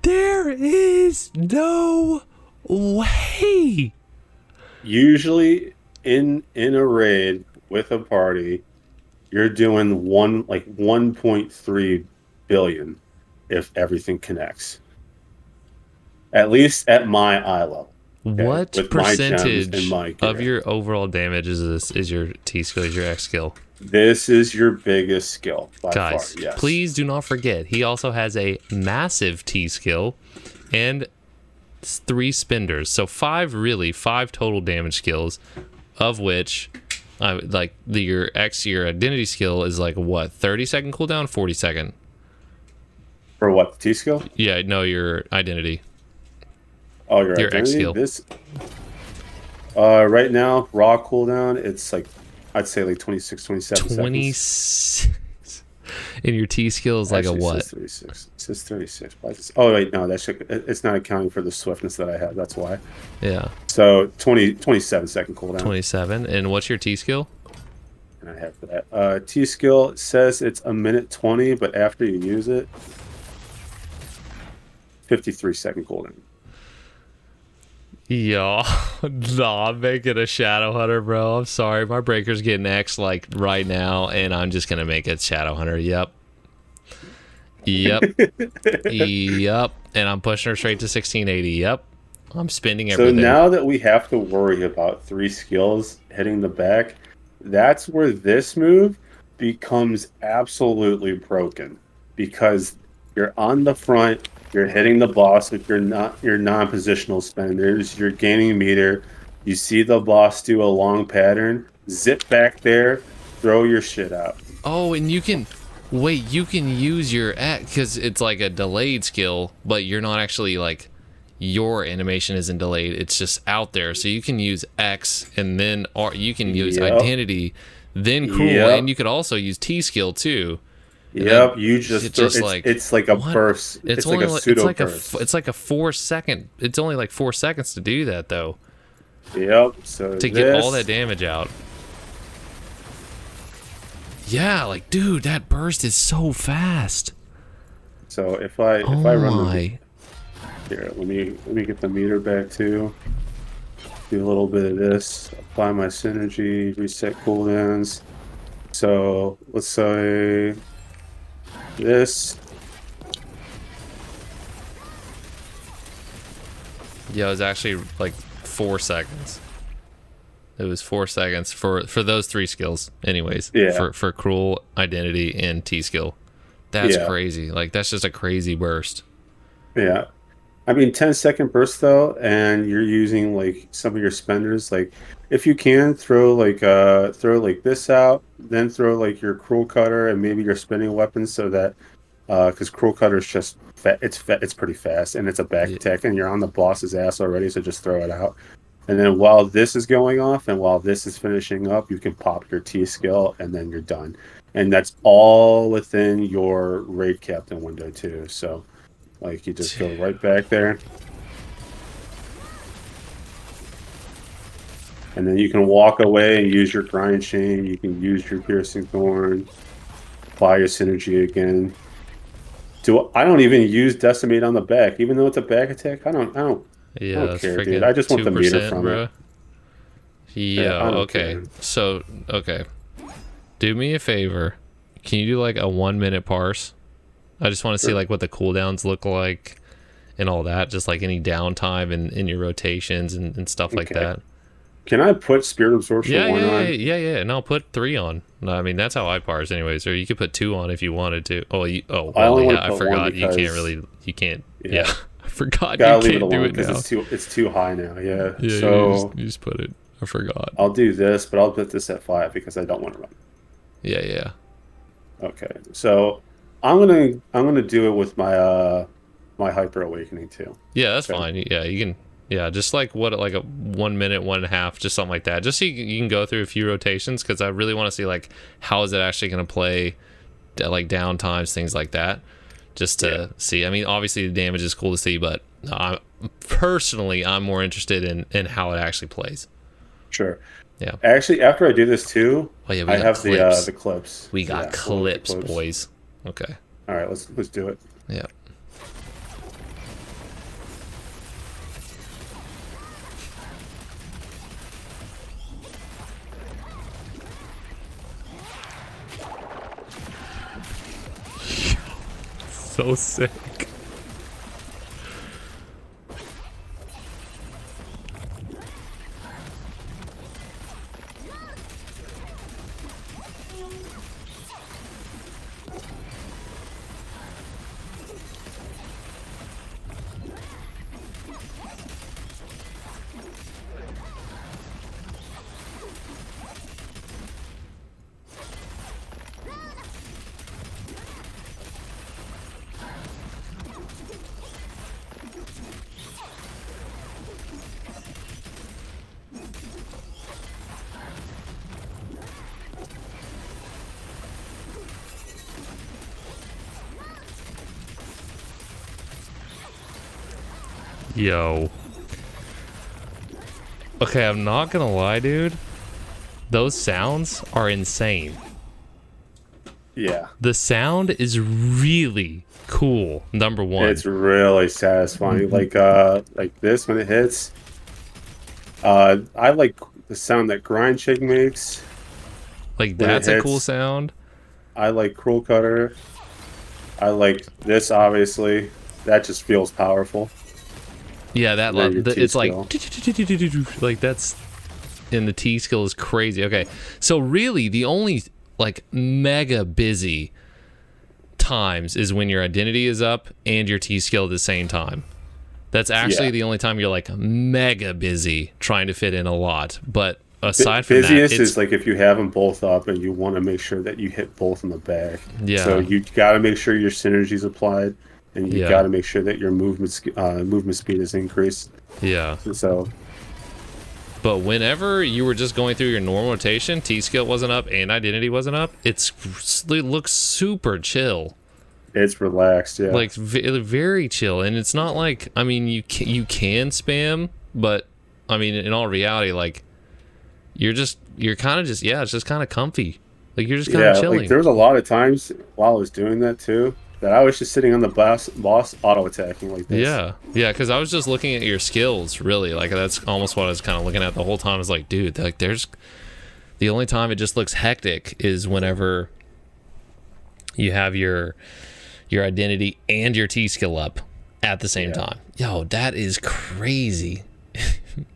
There is no way. Usually in a raid with a party, you're doing 1.3 billion if everything connects. At least at my eye level. Okay? What with percentage of your overall damage is your T skill, is your X skill? This is your biggest skill by Guys, far, yes. Please do not forget, he also has a massive T skill and 3 spenders. So 5 total damage skills, of which your identity skill is like what, 30-second cooldown, 40-second? For what, the T skill? Yeah, no, your identity. Oh, your identity? X skill. This right now, raw cooldown, it's like I'd say like 26, 27 26. And your T skill is like a what? It says 36. Oh, wait, no, it's not accounting for the swiftness that I have. That's why. Yeah. So 27-second cooldown. 27. And what's your T skill? And I have that. T skill says it's a minute 20, but after you use it, 53-second cooldown. Yo, nah, I'm making a Shadow Hunter, bro. I'm sorry. My breaker's getting X like right now, and I'm just going to make it Shadow Hunter. Yep. Yep. And I'm pushing her straight to 1680. Yep. I'm spending everything. So now that we have to worry about 3 skills hitting the back, that's where this move becomes absolutely broken. Because you're on the front, You're hitting the boss with your non-positional spenders. You're gaining meter. You see the boss do a long pattern. Zip back there. Throw your shit out. Oh, and you can wait. You can use your because it's like a delayed skill, but you're not actually like your animation isn't delayed. It's just out there, so you can use X and then or you can use identity, then cruel, and you could also use T skill too. Yep, you just it's like a burst. It's like a pseudo burst. It's like a 4 second. It's only like 4 seconds to do that though. Yep. So to get all that damage out. Yeah, like dude, that burst is so fast. So if I run here, let me get the meter back too. Do a little bit of this. Apply my synergy. Reset cooldowns. So let's say this. Yeah, it was actually like 4 seconds. It was 4 seconds for those 3 skills anyways. Yeah. For cruel, identity, and T skill. That's crazy. Like that's just a crazy burst. Yeah. I mean 10-second burst though, and you're using like some of your spenders. Like if you can throw like this out, then throw like your cruel cutter and maybe your spinning weapons so that because cruel cutter is just it's pretty fast and it's a back attack and you're on the boss's ass already, so just throw it out. And then while this is going off and while this is finishing up, you can pop your T skill and then you're done. And that's all within your raid captain window too. So like you just go right back there. And then you can walk away and use your grind chain. You can use your piercing thorn. Apply your synergy again. I don't even use decimate on the back, even though it's a back attack. I don't care, dude. I just want the meter from it. Yeah, okay. Care. So, okay. Do me a favor. Can you do like a 1 minute parse? I just want to see like what the cooldowns look like and all that. Just like any downtime in your rotations and stuff like that. Can I put Spirit Absorption on? Yeah. And I'll put 3 on. I mean, that's how I parse anyways. Or you could put 2 on if you wanted to. I forgot. You can't really, Yeah. I forgot you can't leave it do it now. It's too high now. Yeah. So you just put it. I forgot. I'll do this, but I'll put this at 5 because I don't want to run. Yeah. Okay. So I'm gonna do it with my my Hyper Awakening too. Yeah, that's fine. Yeah, you can. Yeah, just like like a 1 minute, 1.5, just something like that. Just so you can go through a few rotations because I really want to see like how is it actually going to play, like down times, things like that. Just to see. I mean, obviously the damage is cool to see, but personally, I'm more interested in how it actually plays. Sure. Yeah. Actually, after I do this too, I have clips. the clips. We got clips, boys. Okay. All right, let's do it. Yeah. So sick. Yo. Okay, I'm not gonna lie, dude. Those sounds are insane. Yeah. The sound is really cool, number one. It's really satisfying. Like this when it hits. I like the sound that Grind Shake makes. Like that's a cool sound. I like Cruel Cutter. I like this, obviously. That just feels powerful. Yeah, it's like that's, and the T skill is crazy. Okay, so really the only like mega busy times is when your identity is up and your T skill at the same time. That's actually the only time you're like mega busy trying to fit in a lot. But aside from busiest that, is like if you have them both up and you want to make sure that you hit both in the back. Yeah. So you got to make sure your synergy's applied, and you Yeah. got to make sure that your movement speed is increased. Yeah. So, but whenever you were just going through your normal rotation, T skill wasn't up and identity wasn't up. It looks super chill. it's relaxed, yeah. Like very chill, and it's not like, I mean, you can spam, but I mean, in all reality, like you're kind of just it's just kind of comfy. Like you're just kind of chilling. Like there was a lot of times while I was doing that too that I was just sitting on the boss auto attacking like this. Yeah, because I was just looking at your skills, really. Like that's almost what I was kind of looking at the whole time. I was like, dude, like there's the only time it just looks hectic is whenever you have your identity and your T skill up at the same time. Yo, that is crazy.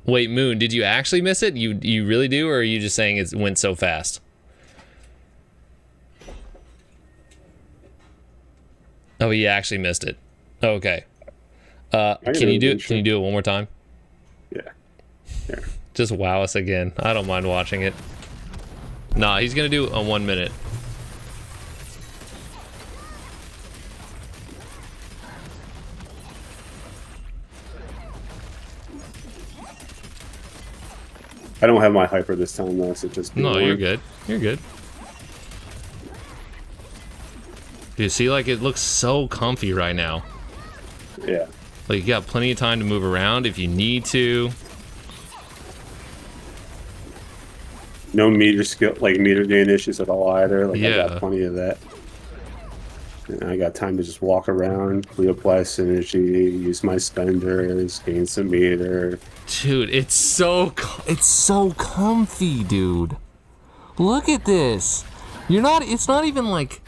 Wait, Moon, did you actually miss it? You really do, or are you just saying it went so fast? Oh, you actually missed it. Okay. Can you do it one more time? Yeah. Just wow us again. I don't mind watching it. Nah, he's gonna do it on 1 minute. I don't have my hyper this time though, so just No, you're good. You're good. You see, like it looks so comfy right now. Yeah. Like you got plenty of time to move around if you need to. No meter gain issues at all either. Like I got plenty of that. And I got time to just walk around, reapply synergy, use my spenders, gain some meter. Dude, it's so comfy, dude. Look at this. It's not even like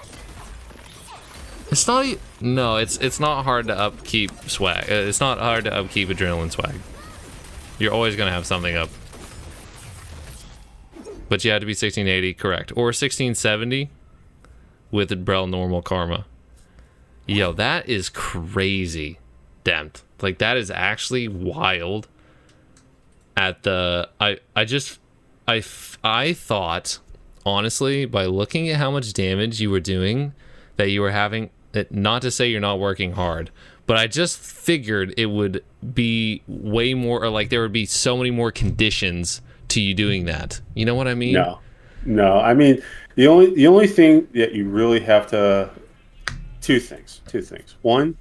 no, it's not hard to upkeep swag. It's not hard to upkeep adrenaline swag. You're always gonna have something up. But you had to be 1680, correct. Or 1670 with the Brel normal karma. Yo, that is crazy, Dempt. Like, that is actually wild. At the... I thought, honestly, by looking at how much damage you were doing, that you were having... Not to say you're not working hard, but I just figured it would be way more... Or, like, there would be so many more conditions to you doing that. You know what I mean? No. I mean, the only thing that you really have to... Two things. One,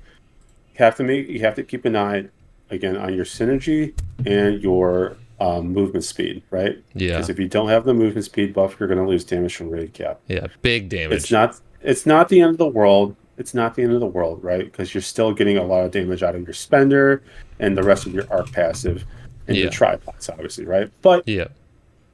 you have to keep an eye, again, on your synergy and your movement speed, right? Yeah. Because if you don't have the movement speed buff, you're going to lose damage from raid cap. Yeah, big damage. It's not the end of the world. It's not the end of the world, right? Because you're still getting a lot of damage out of your spender and the rest of your arc passive and your tripods, obviously, right? But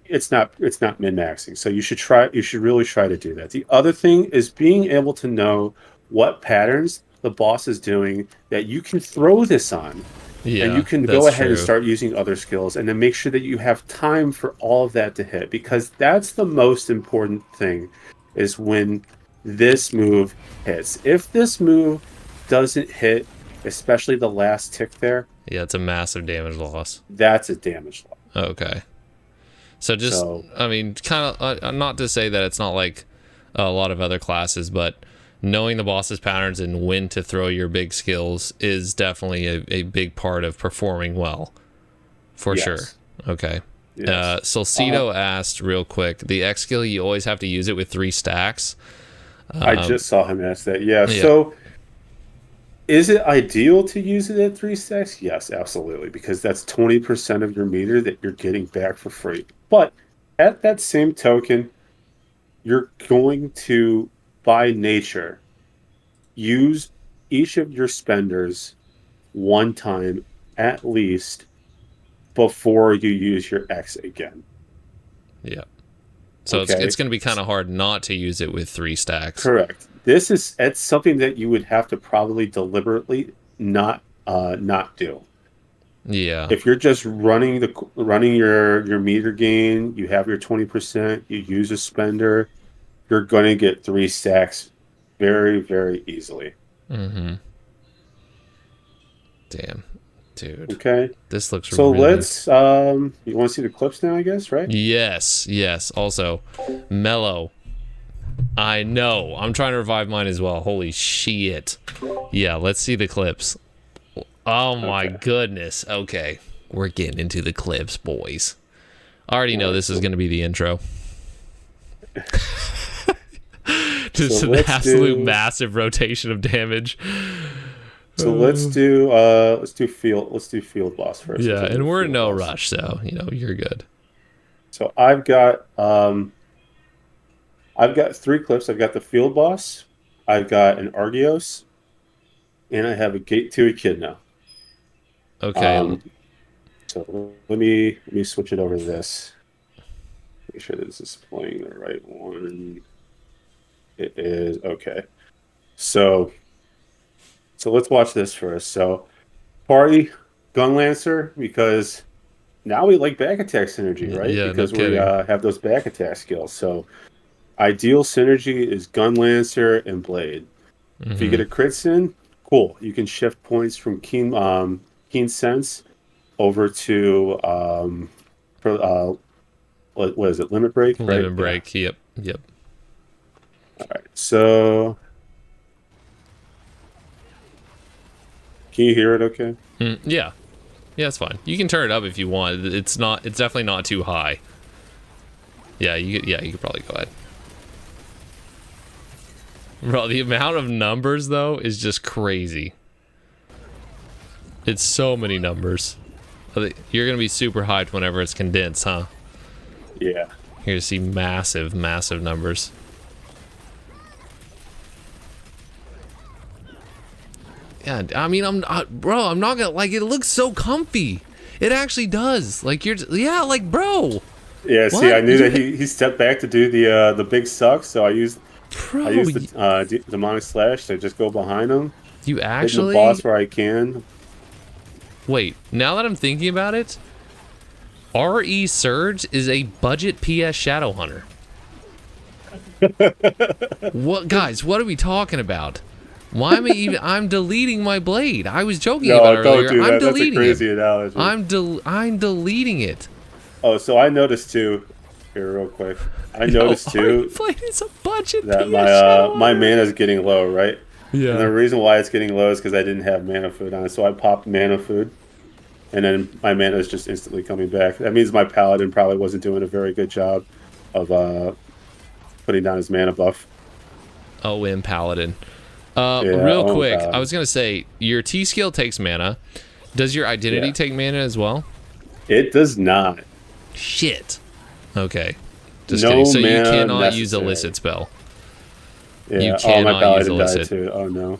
it's not min-maxing. So you should really try to do that. The other thing is being able to know what patterns the boss is doing that you can throw this on. Yeah, and you can go ahead and start using other skills and then make sure that you have time for all of that to hit, because that's the most important thing, is when this move hits. If this move doesn't hit, especially the last tick there, it's a massive damage loss. That's a damage loss. Okay. So I mean, kind of, not to say that it's not like a lot of other classes, but knowing the boss's patterns and when to throw your big skills is definitely a big part of performing well. For sure. Okay. Yes. Solcito asked real quick, the X skill, you always have to use it with 3 stacks. I just saw him ask that. Yeah. So is it ideal to use it at 3 stacks? Yes, absolutely. Because that's 20% of your meter that you're getting back for free. But at that same token, you're going to, by nature, use each of your spenders one time at least before you use your X again. Yeah. So it's going to be kind of hard not to use it with 3 stacks. Correct. It's something that you would have to probably deliberately not do. Yeah. If you're just running your meter gain, you have your 20%, you use a spender, you're going to get 3 stacks very, very easily. Mm-hmm. Damn, dude. Okay. This looks So really... let's you want to see the clips now, I guess, right? Yes, yes. Also, mellow. I know. I'm trying to revive mine as well. Holy shit. Yeah, let's see the clips. Oh my goodness. Okay. We're getting into the clips, boys. I already know this is going to be the intro. Just an absolute massive rotation of damage. So let's do field boss first. Yeah, and we're in no rush, so you're good. So I've got 3 clips. I've got the field boss, I've got an Argeos, and I have a gate 2 Echidna. Okay. So let me switch it over to this. Make sure this is playing the right one. It is okay. So let's watch this first. So party Gun Lancer, because now we like back attack synergy, right? Yeah, because no we have those back attack skills. So ideal synergy is Gun Lancer and Blade. If you get a crit in, cool. You can shift points from Keen Sense over to what is it? Limit Break. Limit Break. Yeah. Yep. All right. So can you hear it? Okay. Yeah. Yeah, it's fine. You can turn it up if you want. It's definitely not too high. Yeah, you could probably go ahead. Bro, the amount of numbers though is just crazy. It's so many numbers. You're gonna be super hyped whenever it's condensed, huh? Yeah. You're gonna see massive, massive numbers. Yeah, I mean, I'm not gonna, like, it looks so comfy. It actually does. Like, bro. Yeah, see, what? I knew that he stepped back to do the big suck, so I used the demonic slash to just go behind him. You actually hit the boss where I can. Wait, now that I'm thinking about it, RE Surge is a budget PS Shadowhunter. What, guys? What are we talking about? Why am I even? I'm deleting my blade. I was joking about it earlier. Don't do that. I'm deleting That's a crazy analogy. I'm deleting it. Oh, so I noticed too. Here, real quick. I noticed too it's a budget that my mana is getting low, right? Yeah. And the reason why it's getting low is because I didn't have mana food on it. So I popped mana food, and then my mana is just instantly coming back. That means my paladin probably wasn't doing a very good job of putting down his mana buff. OM paladin. Real quick, I was gonna say your T skill takes mana. Does your identity take mana as well? It does not. Shit. Okay. Just kidding. So you cannot use illicit spell. Yeah. You cannot use illicit. Died too. Oh no.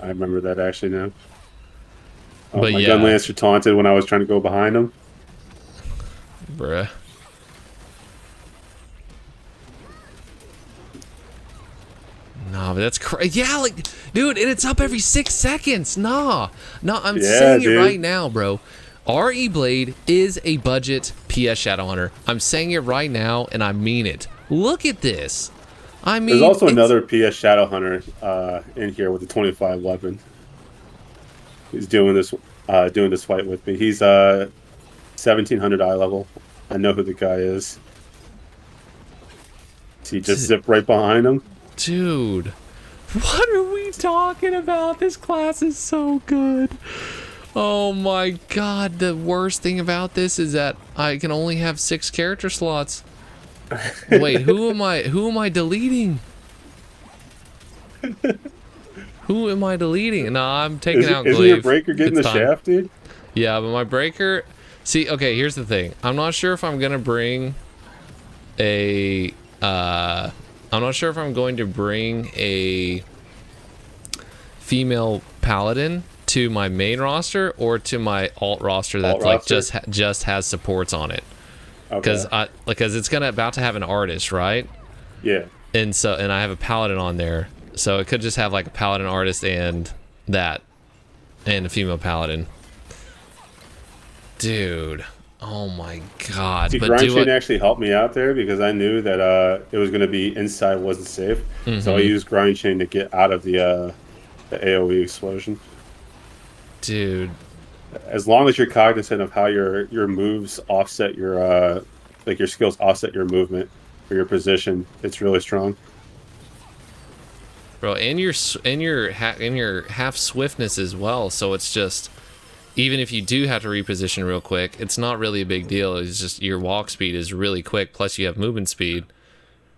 I remember that actually now. Oh, but my yeah. Gun Lancer taunted when I was trying to go behind him. Bruh. Nah, but that's crazy. Yeah, like, dude, and it's up every 6 seconds. Nah, I'm saying it right now, bro. RE Blade is a budget PS Shadowhunter. I'm saying it right now, and I mean it. Look at this. I mean, there's also another PS Shadowhunter in here with the 25 weapon. He's doing this fight with me. He's 1700 eye level. I know who the guy is. See, just zip right behind him. Dude, what are we talking about? This class is so good. Oh my god, the worst thing about this is that I can only have 6 character slots. Wait, who am I deleting? Who am I deleting? No, I'm taking out Glaive. Isn't your breaker getting the shaft, dude? Yeah, but my breaker... See, okay, here's the thing. I'm not sure if I'm gonna bring a... I'm not sure if I'm going to bring a female paladin to my main roster or to my alt roster that just has supports on it. Because it's about to have an artist, right? Yeah. And I have a paladin on there, so it could just have like a paladin artist and a female paladin. Dude, Oh my god! See, But grind do chain it. actually helped me out there because I knew that it was going to be inside wasn't safe, so I Mm-hmm. used grind chain to get out of the AOE explosion. Dude, As long as you're cognizant of how your moves offset your like your skills offset your movement or your position, it's really strong. bro, and your half swiftness as well. So it's just, even if you do have to reposition real quick, it's not really a big deal. It's just your walk speed is really quick. Plus you have movement speed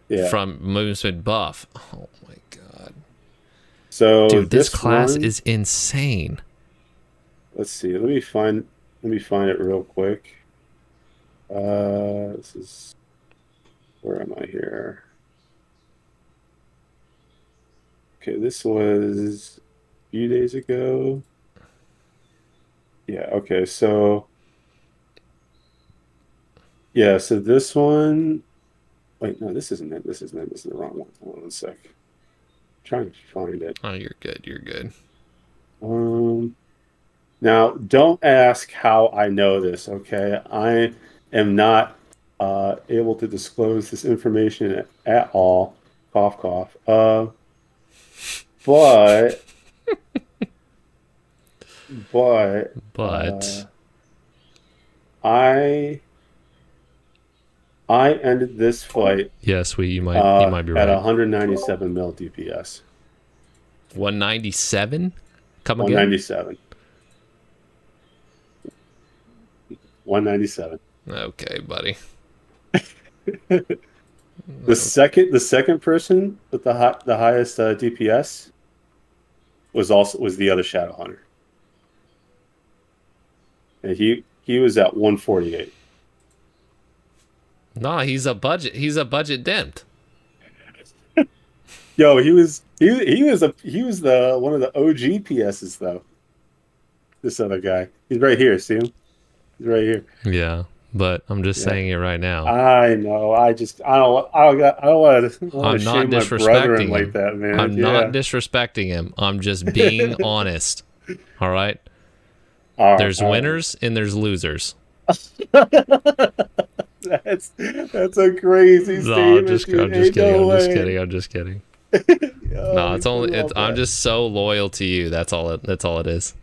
Yeah. from movement speed buff. Oh my god, So dude, this this class one, is insane. let's see. Let me find it real quick. This is where am I here? Okay, this was a few days ago. Yeah, okay. So yeah, so this one, wait, no, this isn't it. This isn't it. This is the wrong one. Hold on one sec. Trying to find it. Oh, you're good. You're good. Um, Now, don't ask how I know this, okay? I am not able to disclose this information at all. Cough, cough. But, but, But I I ended this fight yes, you might be at right. 197 mil DPS. 197. Come again? 197. 197. Okay, buddy. The second person with the highest DPS was the other Shadow Hunter, and he was at 148. Nah, he's a budget. He's a budget Dempt. Yo, he was the one of the OG PSs though. This other guy, he's right here. See him? He's right here. Yeah, but I'm just saying it right now. I know. I don't want to I'm not shame my brethren disrespecting like him. that, man. I'm not disrespecting him. I'm just being honest. All right. There's winners and there's losers. That's a crazy statement. I'm just kidding. I'm just kidding. No, it's only. I'm just so loyal to you. That's all it is.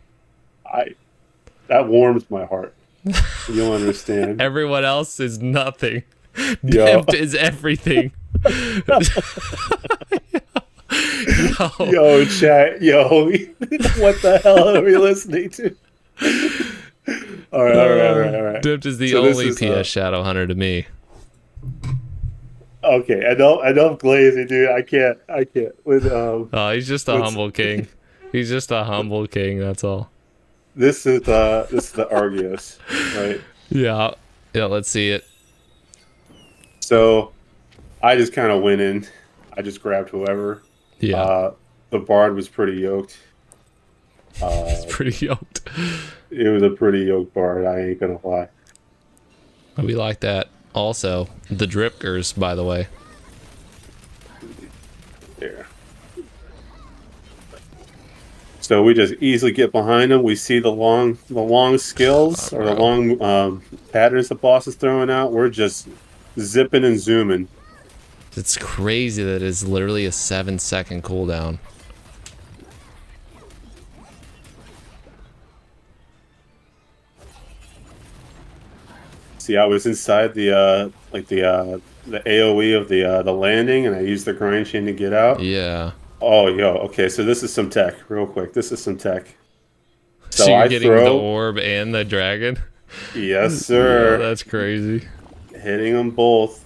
That warms my heart. You don't understand. Everyone else is nothing. Dempt is everything. Yo, chat. Yo, what the hell are we listening to? All right. Dempt is the only PS Shadow Hunter to me. Okay, I know Glazy, dude. I can't. With he's just a humble king. He's just a humble king. That's all. This is the Argeos, right? Yeah. Let's see it. So, I just kind of went in. I just grabbed whoever. Yeah. The Bard was pretty yoked. It's pretty yoked. It was a pretty yoked Bard. I ain't gonna lie. We like that. Also, the Dripkers, by the way. There. So we just easily get behind them. We see the long skills or the long patterns the boss is throwing out. We're just zipping and zooming. It's crazy that it's literally a 7-second cooldown. See, I was inside the AOE of the landing, and I used the grind chain to get out. Yeah. Oh, yo, okay. So this is some tech, real quick. This is some tech. So you're getting the orb and the dragon? Yes, sir. Yeah, that's crazy. Hitting them both.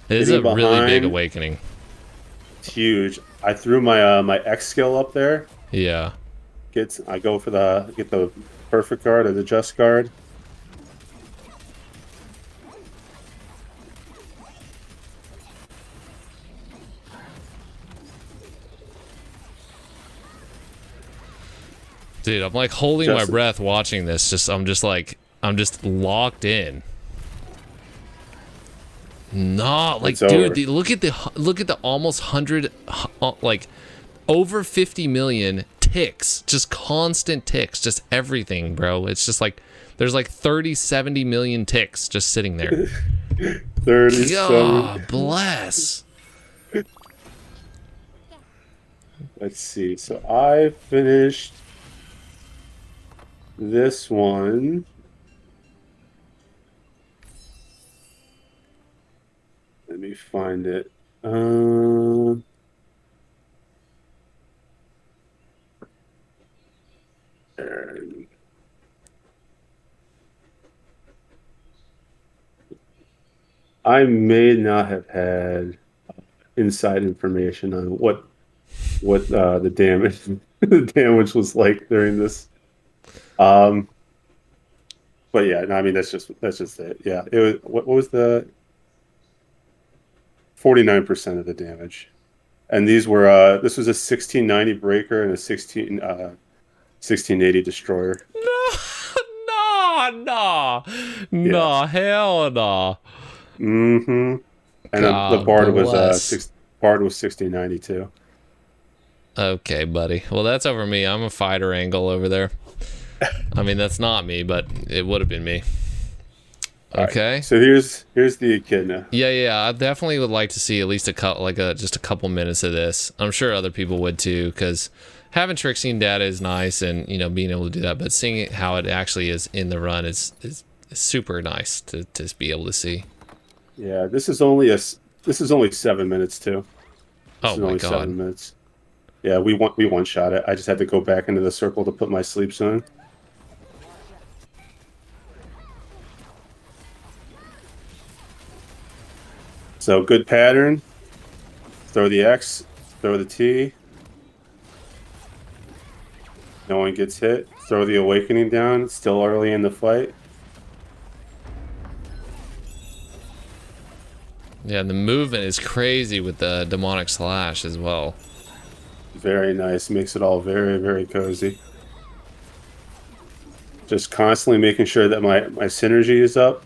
It is a really big awakening. It's huge. I threw my my X skill up there. Yeah. I go for get the perfect guard or the just guard. Dude, I'm like holding my breath watching this. I'm just locked in. No, like, dude, look at the almost 100, like over 50 million ticks, just constant ticks, just everything, bro. It's just like there's like 70 million ticks just sitting there. 37. God bless. Let's see. So I finished this one. Let me find it. There. I may not have had inside information on what the damage the damage was like during this. But yeah, no, I mean that's just it. Yeah, it was what was the 49% of the damage, and these were this was a 1690 breaker and a 1680 destroyer. No, hell no. Mm-hmm. And the Bard was 1690 too. Okay, buddy. Well, that's over me. I'm a fighter angle over there. I mean, that's not me, but it would have been me. Okay. Right. So here's the Echidna. Yeah. I definitely would like to see at least just a couple minutes of this. I'm sure other people would too, because having Trixion data is nice, and being able to do that, but seeing it how it actually is in the run is super nice to be able to see. Yeah, this is only 7 minutes too. Oh my God. 7 minutes. Yeah, we one shot it. I just had to go back into the circle to put my sleeps in. So good pattern. Throw the X, throw the T. No one gets hit. Throw the Awakening down. It's still early in the fight. Yeah, and the movement is crazy with the demonic slash as well. Very nice. Makes it all very, very cozy. Just constantly making sure that my synergy is up.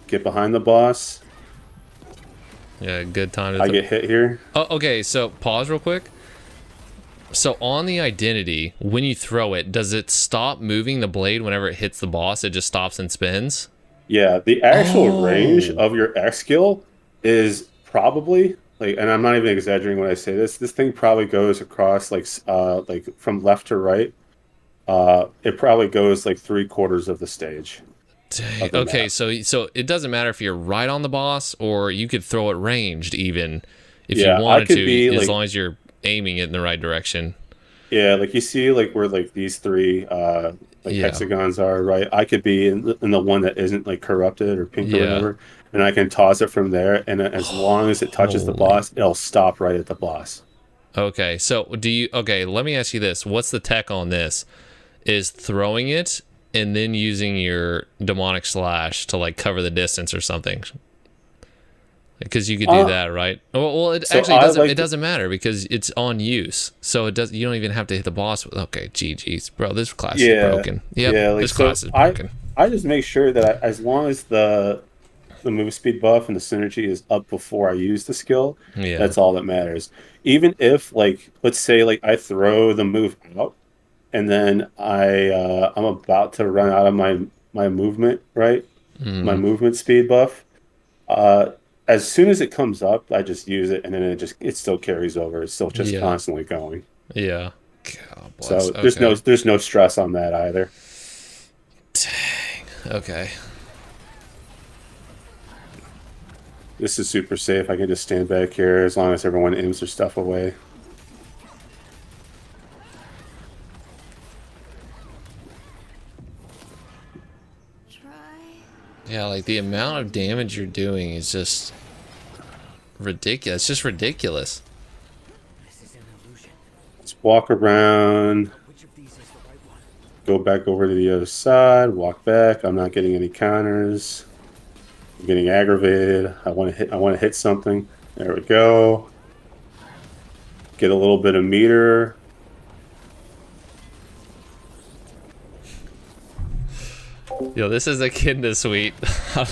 Get behind the boss. Yeah, good time to I get hit here. Oh, okay, so pause real quick. So on the identity, when you throw it, does it stop moving the blade whenever it hits the boss? It just stops and spins? Yeah, the actual range of your X skill is probably and I'm not even exaggerating when I say this. This thing probably goes across like from left to right. It probably goes like 3/4 of the stage. Dang. Okay, so it doesn't matter if you're right on the boss, or you could throw it ranged even if you wanted to, as long as you're aiming it in the right direction. Yeah, like you see, like where like these three hexagons are, right? I could be in the one that isn't like corrupted or pink or whatever, and I can toss it from there, and as long as it touches the boss, it'll stop right at the boss. Okay, so let me ask you this: what's the tech on this? Is throwing it and then using your demonic slash to like cover the distance or something? Because you could do that, right? Well, it doesn't matter because it's on use, so it does. You don't even have to hit the boss. Okay, GG's, bro. This class is broken. Yep, this class is broken. I just make sure that as long as the move speed buff and the synergy is up before I use the skill, that's all that matters. Even if let's say I throw the move out, and then I'm about to run out of my movement, right? My movement speed buff. As soon as it comes up, I just use it, and then it still carries over. It's still just constantly going. Yeah. God bless. So there's no stress on that either. Dang. Okay. This is super safe. I can just stand back here as long as everyone aims their stuff away. Yeah, like the amount of damage you're doing is just ridiculous. It's just ridiculous. Let's walk around. Go back over to the other side. Walk back. I'm not getting any counters. I'm getting aggravated. I want to hit something. There we go. Get a little bit of meter. Yo, this is Echidna suite. I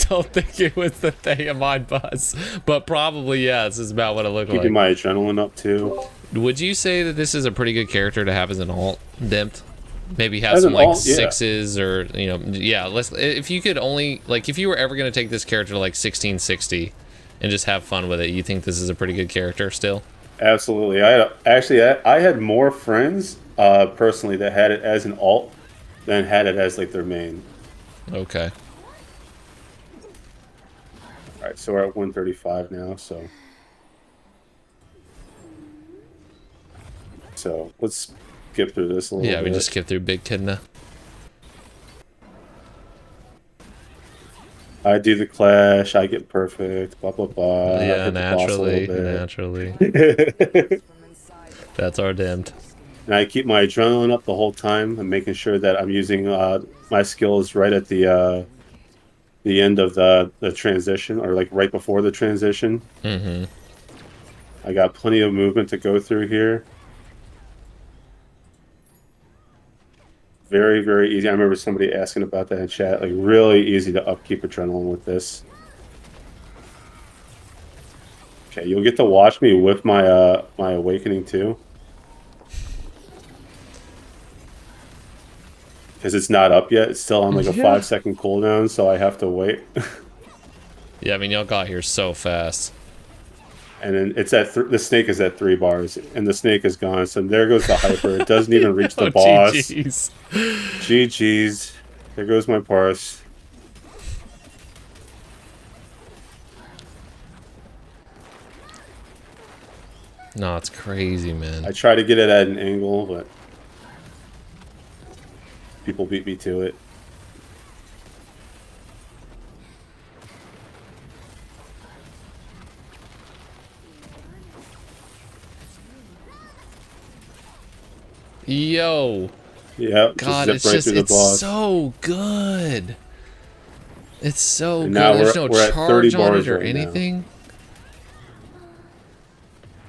don't think it was the Theamine buzz, but probably, yeah, this is about what it looked like. Keeping my adrenaline up, too. Would you say that this is a pretty good character to have as an alt, Dempt? Maybe have As some an like alt, yeah. sixes or let's if you could only like if you were ever going to take this character to like 1660 and just have fun with it, you think this is a pretty good character still? Absolutely. I had more friends personally that had it as an alt than had it as like their main. Okay. All right, so we're at 135 now, so let's skip through this a little bit. Yeah, we just skip through Big Echidna. I do the clash, I get perfect, blah blah blah. Yeah, naturally. That's our Dempt. And I keep my adrenaline up the whole time. I'm making sure that I'm using my skills right at the end of the transition, or like right before the transition. Mm-hmm. I got plenty of movement to go through here. Very, very easy. I remember somebody asking about that in chat. Like, really easy to upkeep adrenaline with this. Okay, you'll get to watch me with my my awakening too. Because it's not up yet. It's still on like a 5-second cooldown, so I have to wait. Yeah, I mean, y'all got here so fast. And then it's at the snake is at 3 bars, and the snake is gone. So there goes the hyper. It doesn't even reach the boss. GG's. GG's. There goes my parse. No, it's crazy, man. I try to get it at an angle, but people beat me to it. Yo. Yeah, God, it's just it's so good. It's so good. There's no charge on it or anything.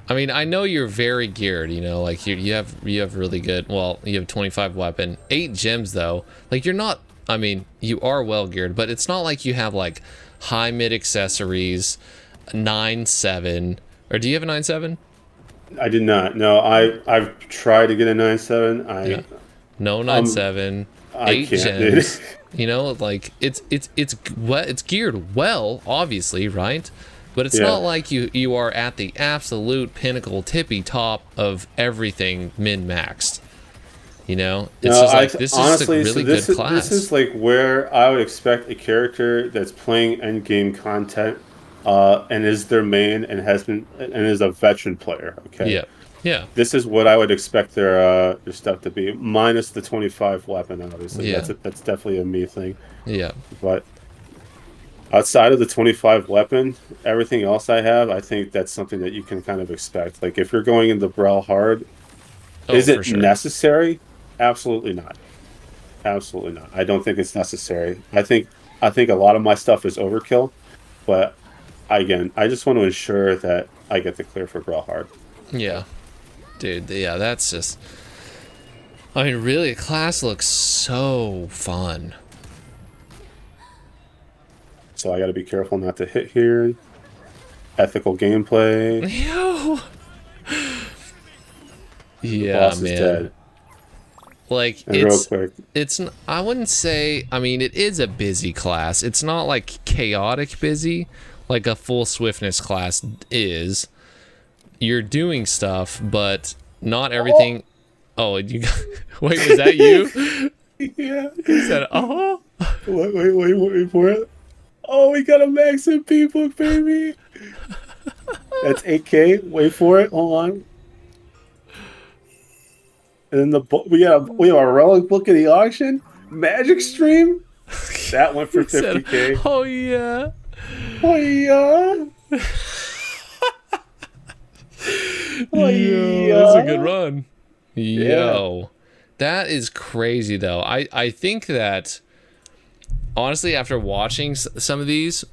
I mean, I know you're very geared, you know, like you have really good, well, you have 25 weapon, 8 gems though. Like you're not, I mean, you are well geared, but it's not like you have like high mid accessories, 9-7, or do you have a 9-7? I did not. No, I've tried to get a 9-7. No 9-7, 8 gems. You know, like it's geared well, obviously, right? But it's not like you are at the absolute pinnacle, tippy top of everything min-maxed. You know, it's just like this honestly, is a really good class. This is like where I would expect a character that's playing endgame content, and is their main and is a veteran player. Okay. Yeah. Yeah. This is what I would expect their stuff to be, minus the 25 weapon. Obviously, that's definitely a me thing. Yeah. But outside of the 25 weapon, everything else I have, I think that's something that you can kind of expect. Like if you're going into Brawl hard, is it necessary? Absolutely not. Absolutely not. I don't think it's necessary. I think a lot of my stuff is overkill, but again, I just want to ensure that I get the clear for Brawl hard. Yeah. Dude, yeah, that's just, I mean, really, the class looks so fun. So I got to be careful not to hit here. Ethical gameplay. Yo. Yeah, boss man. Is dead. Like and real quick. It's I wouldn't say, I mean, it is a busy class. It's not like chaotic busy like a full swiftness class is. You're doing stuff, but not everything. Oh, you got, wait, was that you? Yeah. He said, "Oh." Wait for it. Oh, we got a max MP book, baby. That's 8K. Wait for it. Hold on. And then we have a relic book in the auction. Magic Stream. That went for 50K. Said, oh yeah. Oh yeah. Oh yeah. That's a good run. Yo. That is crazy though. I think that honestly, after watching some of these,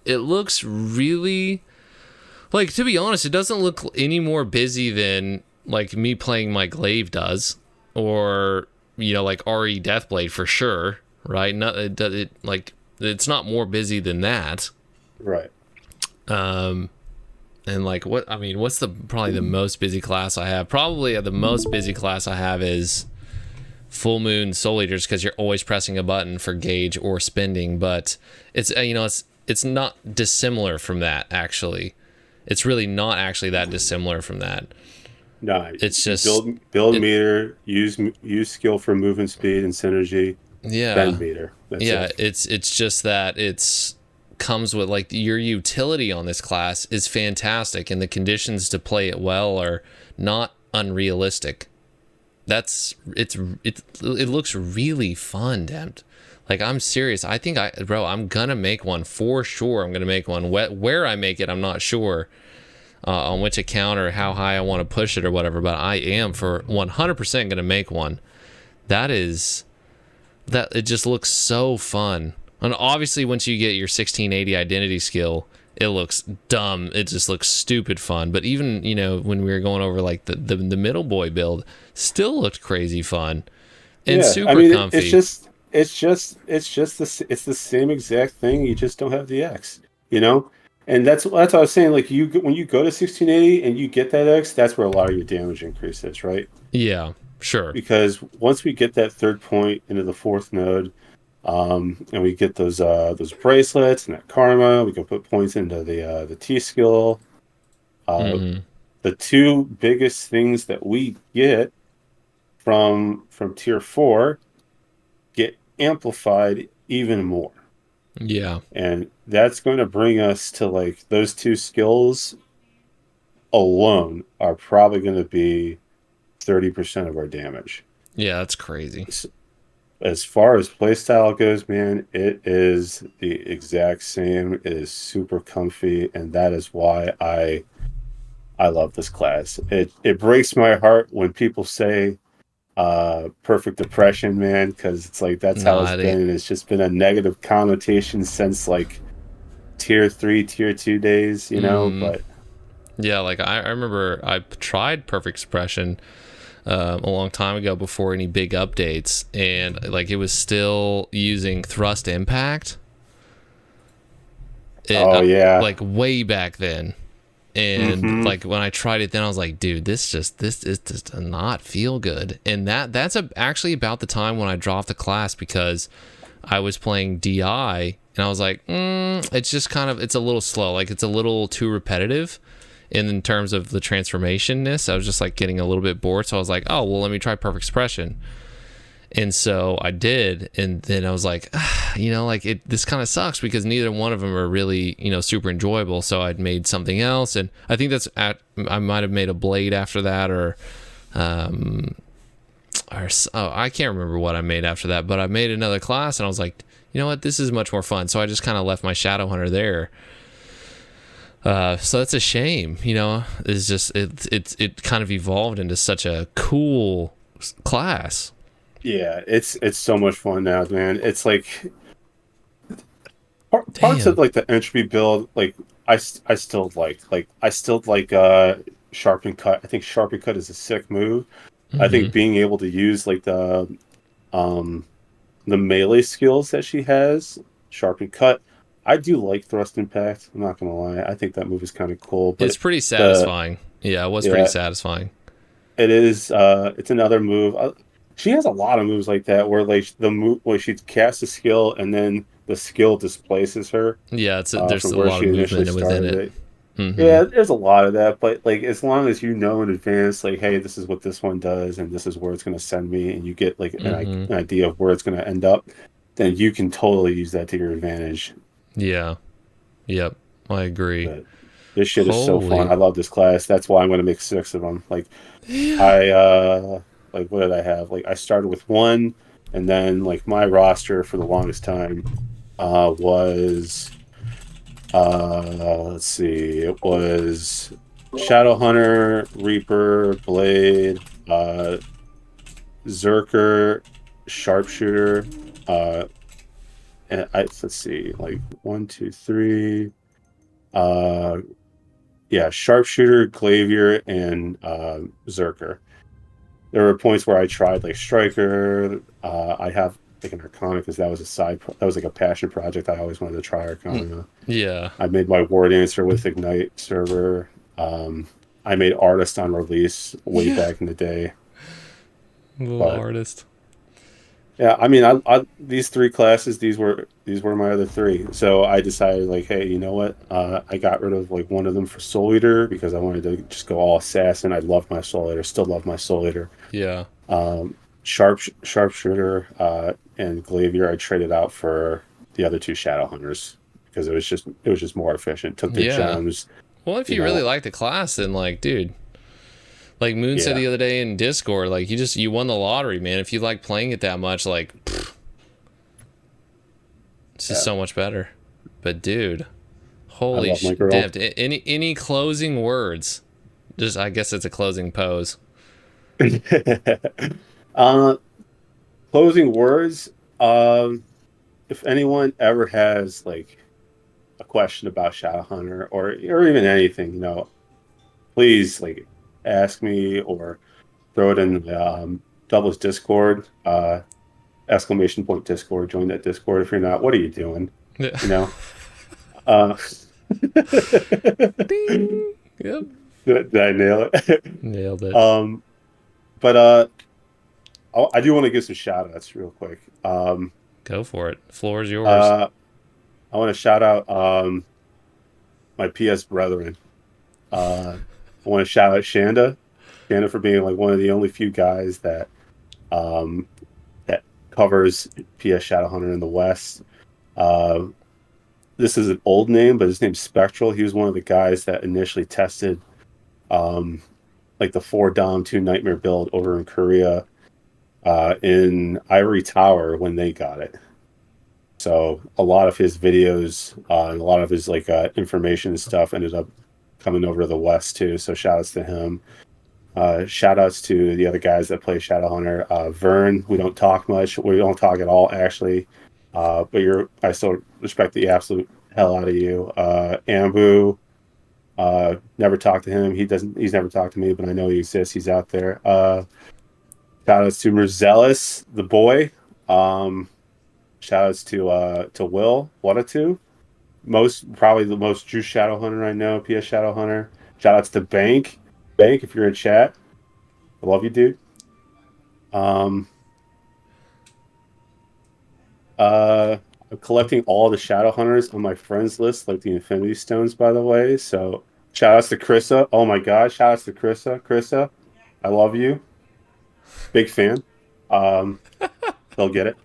it looks really, like, to be honest, it doesn't look any more busy than like me playing my glaive does, or like RE Deathblade for sure, right? Not like it's not more busy than that, right? And like, what's probably the most busy class I have? Probably the most busy class I have is Full Moon Soul Eaters, because you're always pressing a button for gauge or spending. But it's it's not dissimilar from that, actually. It's really not actually that dissimilar from that. No, It's just build meter, use skill for movement speed and synergy, yeah, spend meter. That's yeah. it. It's just that it's comes with like your utility on this class is fantastic, and the conditions to play it well are not unrealistic. It looks really fun, Dempt. Like, I'm serious. I think I'm gonna make one for sure. I'm gonna make one. Where I make it, I'm not sure on which account or how high I want to push it or whatever. But I am for 100% gonna make one. That it just looks so fun. And obviously, once you get your 1680 identity skill, it looks dumb. It just looks stupid fun. But even, when we were going over like the middle boy build, still looked crazy fun and super comfy. It's the same exact thing. You just don't have the X, and that's what I was saying. Like when you go to 1680 and you get that X, that's where a lot of your damage increase is, right? Yeah, sure. Because once we get that third point into the fourth node, and we get those bracelets and that karma, we can put points into the T skill. The two biggest things that we get from tier 4 get amplified even more. Yeah. And that's going to bring us to like those two skills alone are probably going to be 30% of our damage. Yeah, that's crazy. As far as playstyle goes, man, it is the exact same. It is super comfy, and that is why I love this class. It breaks my heart when people say perfect depression, man, because it's like that's how it's been, and it's just been a negative connotation since like tier 3, tier 2 days, but yeah, like I remember I tried perfect suppression a long time ago before any big updates, and like it was still using thrust impact. Like way back then. And like when I tried it then, I was like, dude, this just does not feel good. And that's actually about the time when I dropped the class, because I was playing DI and I was like, it's just it's a little slow. Like it's a little too repetitive in terms of the transformationness. I was just like getting a little bit bored. So I was like, oh, well, let me try perfect suppression. And so I did, and then I was like, this kind of sucks because neither one of them are really, super enjoyable. So I'd made something else, and I think I might have made a blade after that, or I can't remember what I made after that. But I made another class, and I was like, you know what, this is much more fun. So I just kind of left my Shadow Hunter there. So that's a shame, It's just it kind of evolved into such a cool class. Yeah, it's so much fun now, man. It's like parts of like the entropy build, like I still like sharpen cut. I think sharpen cut is a sick move. I think being able to use like the melee skills that she has, sharpen cut. I do like thrust impact. I'm not gonna lie. I think that move is kind of cool. But it's pretty satisfying. It was pretty satisfying. It is. It's another move. She has a lot of moves like that where like the move where she casts a skill and then the skill displaces her. Yeah, there's a lot of movement within it. Yeah, there's a lot of that, but like as long as you know in advance, like, hey, this is what this one does, and this is where it's going to send me, and you get like an idea of where it's going to end up, then you can totally use that to your advantage. Yeah. Yep. I agree. But this shit is so fun. I love this class. That's why I'm going to make 6 of them. Like, like, what did I have? Like, I started with 1, and then, like, my roster for the longest time was, let's see, it was Shadow Hunter, Reaper, Blade, Zerker, Sharpshooter, and let's see, like, 1, 2, 3, Sharpshooter, Glavier, and Zerker. There were points where I tried like Striker. I have like an Arcana because that was that was like a passion project. I always wanted to try Arcana. Yeah. I made my War Dancer with Ignite server. I made artist on release way back in the day. Little But artist. yeah, I mean, I these three classes, these were my other three. So I decided like, hey, you know what? I got rid of like one of them for Soul Eater because I wanted to just go all assassin. I love my Soul Eater, still love my Soul Eater. Yeah. Sharpshooter, and Glavier I traded out for the other two Shadow Hunters because it was just more efficient. Took the Yeah. gems, Well, if you you really know. like the class, then like, dude, like Moon said Yeah, the other day in Discord, like you won the lottery, man. If you like playing it that much, like it's just yeah. so much better. But dude, I holy love my girl. Dempt. Any closing words? Just I guess it's a closing pose. uh, Closing words. If anyone ever has like a question about Shadowhunter or even anything, please like ask me or throw it in Double's Discord, exclamation point Discord. Join that Discord. If you're not, what are you doing? Yeah. You know. Uh, Ding. Yep. did I nail it? Nailed it. But I do want to give some shout outs real quick. Go for it. The floor is yours. Uh, I want to shout out my PS brethren. I want to shout out Shanda for being like one of the only few guys um, that covers PS Shadowhunter in the West. Uh, this is an old name, but his name's Spectral. He was one of the guys that initially tested um, like the 4 Dom 2 Nightmare build over in Korea in Ivory Tower when they got it. So a lot of his videos and a lot of his like information and stuff ended up coming over to the West too. So shout outs to him. Shout outs to the other guys that play Shadowhunter. Vern, we don't talk much. We don't talk at all actually. But I still respect the absolute hell out of you. Ambu, never talked to him. He's never talked to me, but I know he exists. He's out there. Shout outs to Merzelis, the boy. Shout outs to Will, Wanatu. Probably the most true Shadowhunter I know, PS Shadowhunter. Shout outs to Bank. Bank, if you're in chat. I love you, dude. Um I'm collecting all the Shadowhunters on my friends list, like the Infinity Stones, by the way. So shout outs to Krissa. Oh my god, shout outs to Krissa. Krissa, I love you. Big fan. Um they'll get it.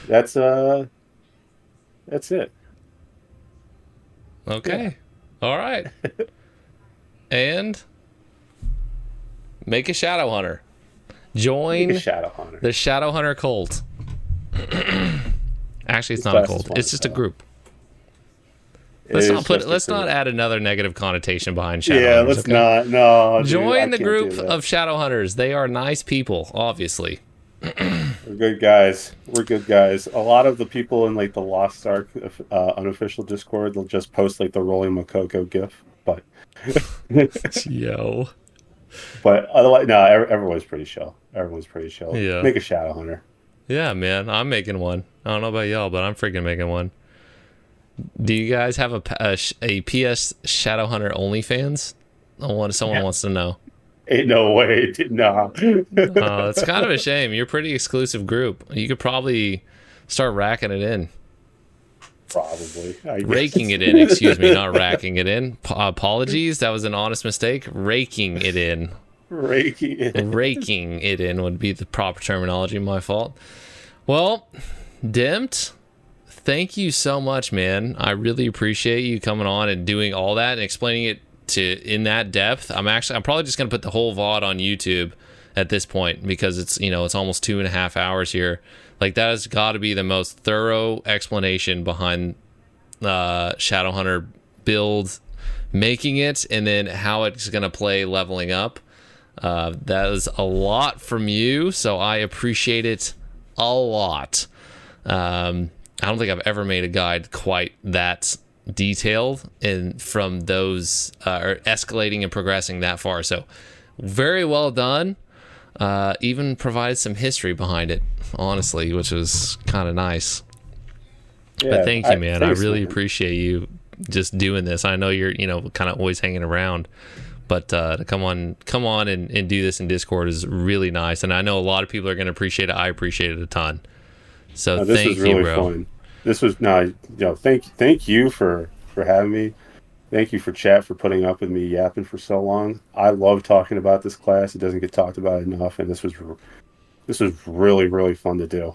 That's that's it. Okay. All right. And make a Shadowhunter. Join Make a Shadowhunter. the Shadowhunter cult. Actually, it's This not a class is cult. fun It's as just a hell. group. It Let's is not put. just a Let's not group. add another negative connotation behind Yeah, Shadowhunters. let's Okay. not. No, dude, I Join the can't do group that. of Shadowhunters. They are nice people, obviously. We're good guys. We're good guys. A lot of the people in like the Lost Ark unofficial Discord, they'll just post like the Rolling Makoko gif. But Yo. but otherwise, no, everyone's pretty chill. Everyone's pretty chill. Yeah. Make a Shadowhunter. Yeah, man. I'm making one. I don't know about y'all, but I'm freaking making one. Do you guys have a PS Shadowhunter OnlyFans? Someone wants to know. Ain't no way. Nah. It's kind of a shame. You're a pretty exclusive group. You could probably start racking it in. Probably. I guess. Raking it in, excuse me, not racking it in. Apologies, that was an honest mistake. Raking it in. Raking it. Raking it in would be the proper terminology. My fault. Well, Dempt, thank you so much, man. I really appreciate you coming on and doing all that and explaining it in that depth. I'm probably just gonna put the whole VOD on YouTube at this point because it's almost 2.5 hours here. Like that has got to be the most thorough explanation behind Shadowhunter build, making it, and then how it's gonna play leveling up. That is a lot from you, so I appreciate it a lot. I don't think I've ever made a guide quite that detailed and from those or escalating and progressing that far. So very well done. Even provided some history behind it, honestly, which was kind of nice. Yeah, But thank you, man. I thanks, really man. appreciate you just doing this. I know you're, kind of always hanging around, but to come on and do this in Discord is really nice. And I know a lot of people are going to appreciate it. I appreciate it a ton. So this thank was really you, bro. fun. This was thank you for having me. Thank you for chat for putting up with me yapping for so long. I love talking about this class. It doesn't get talked about enough, and this was really, really fun to do.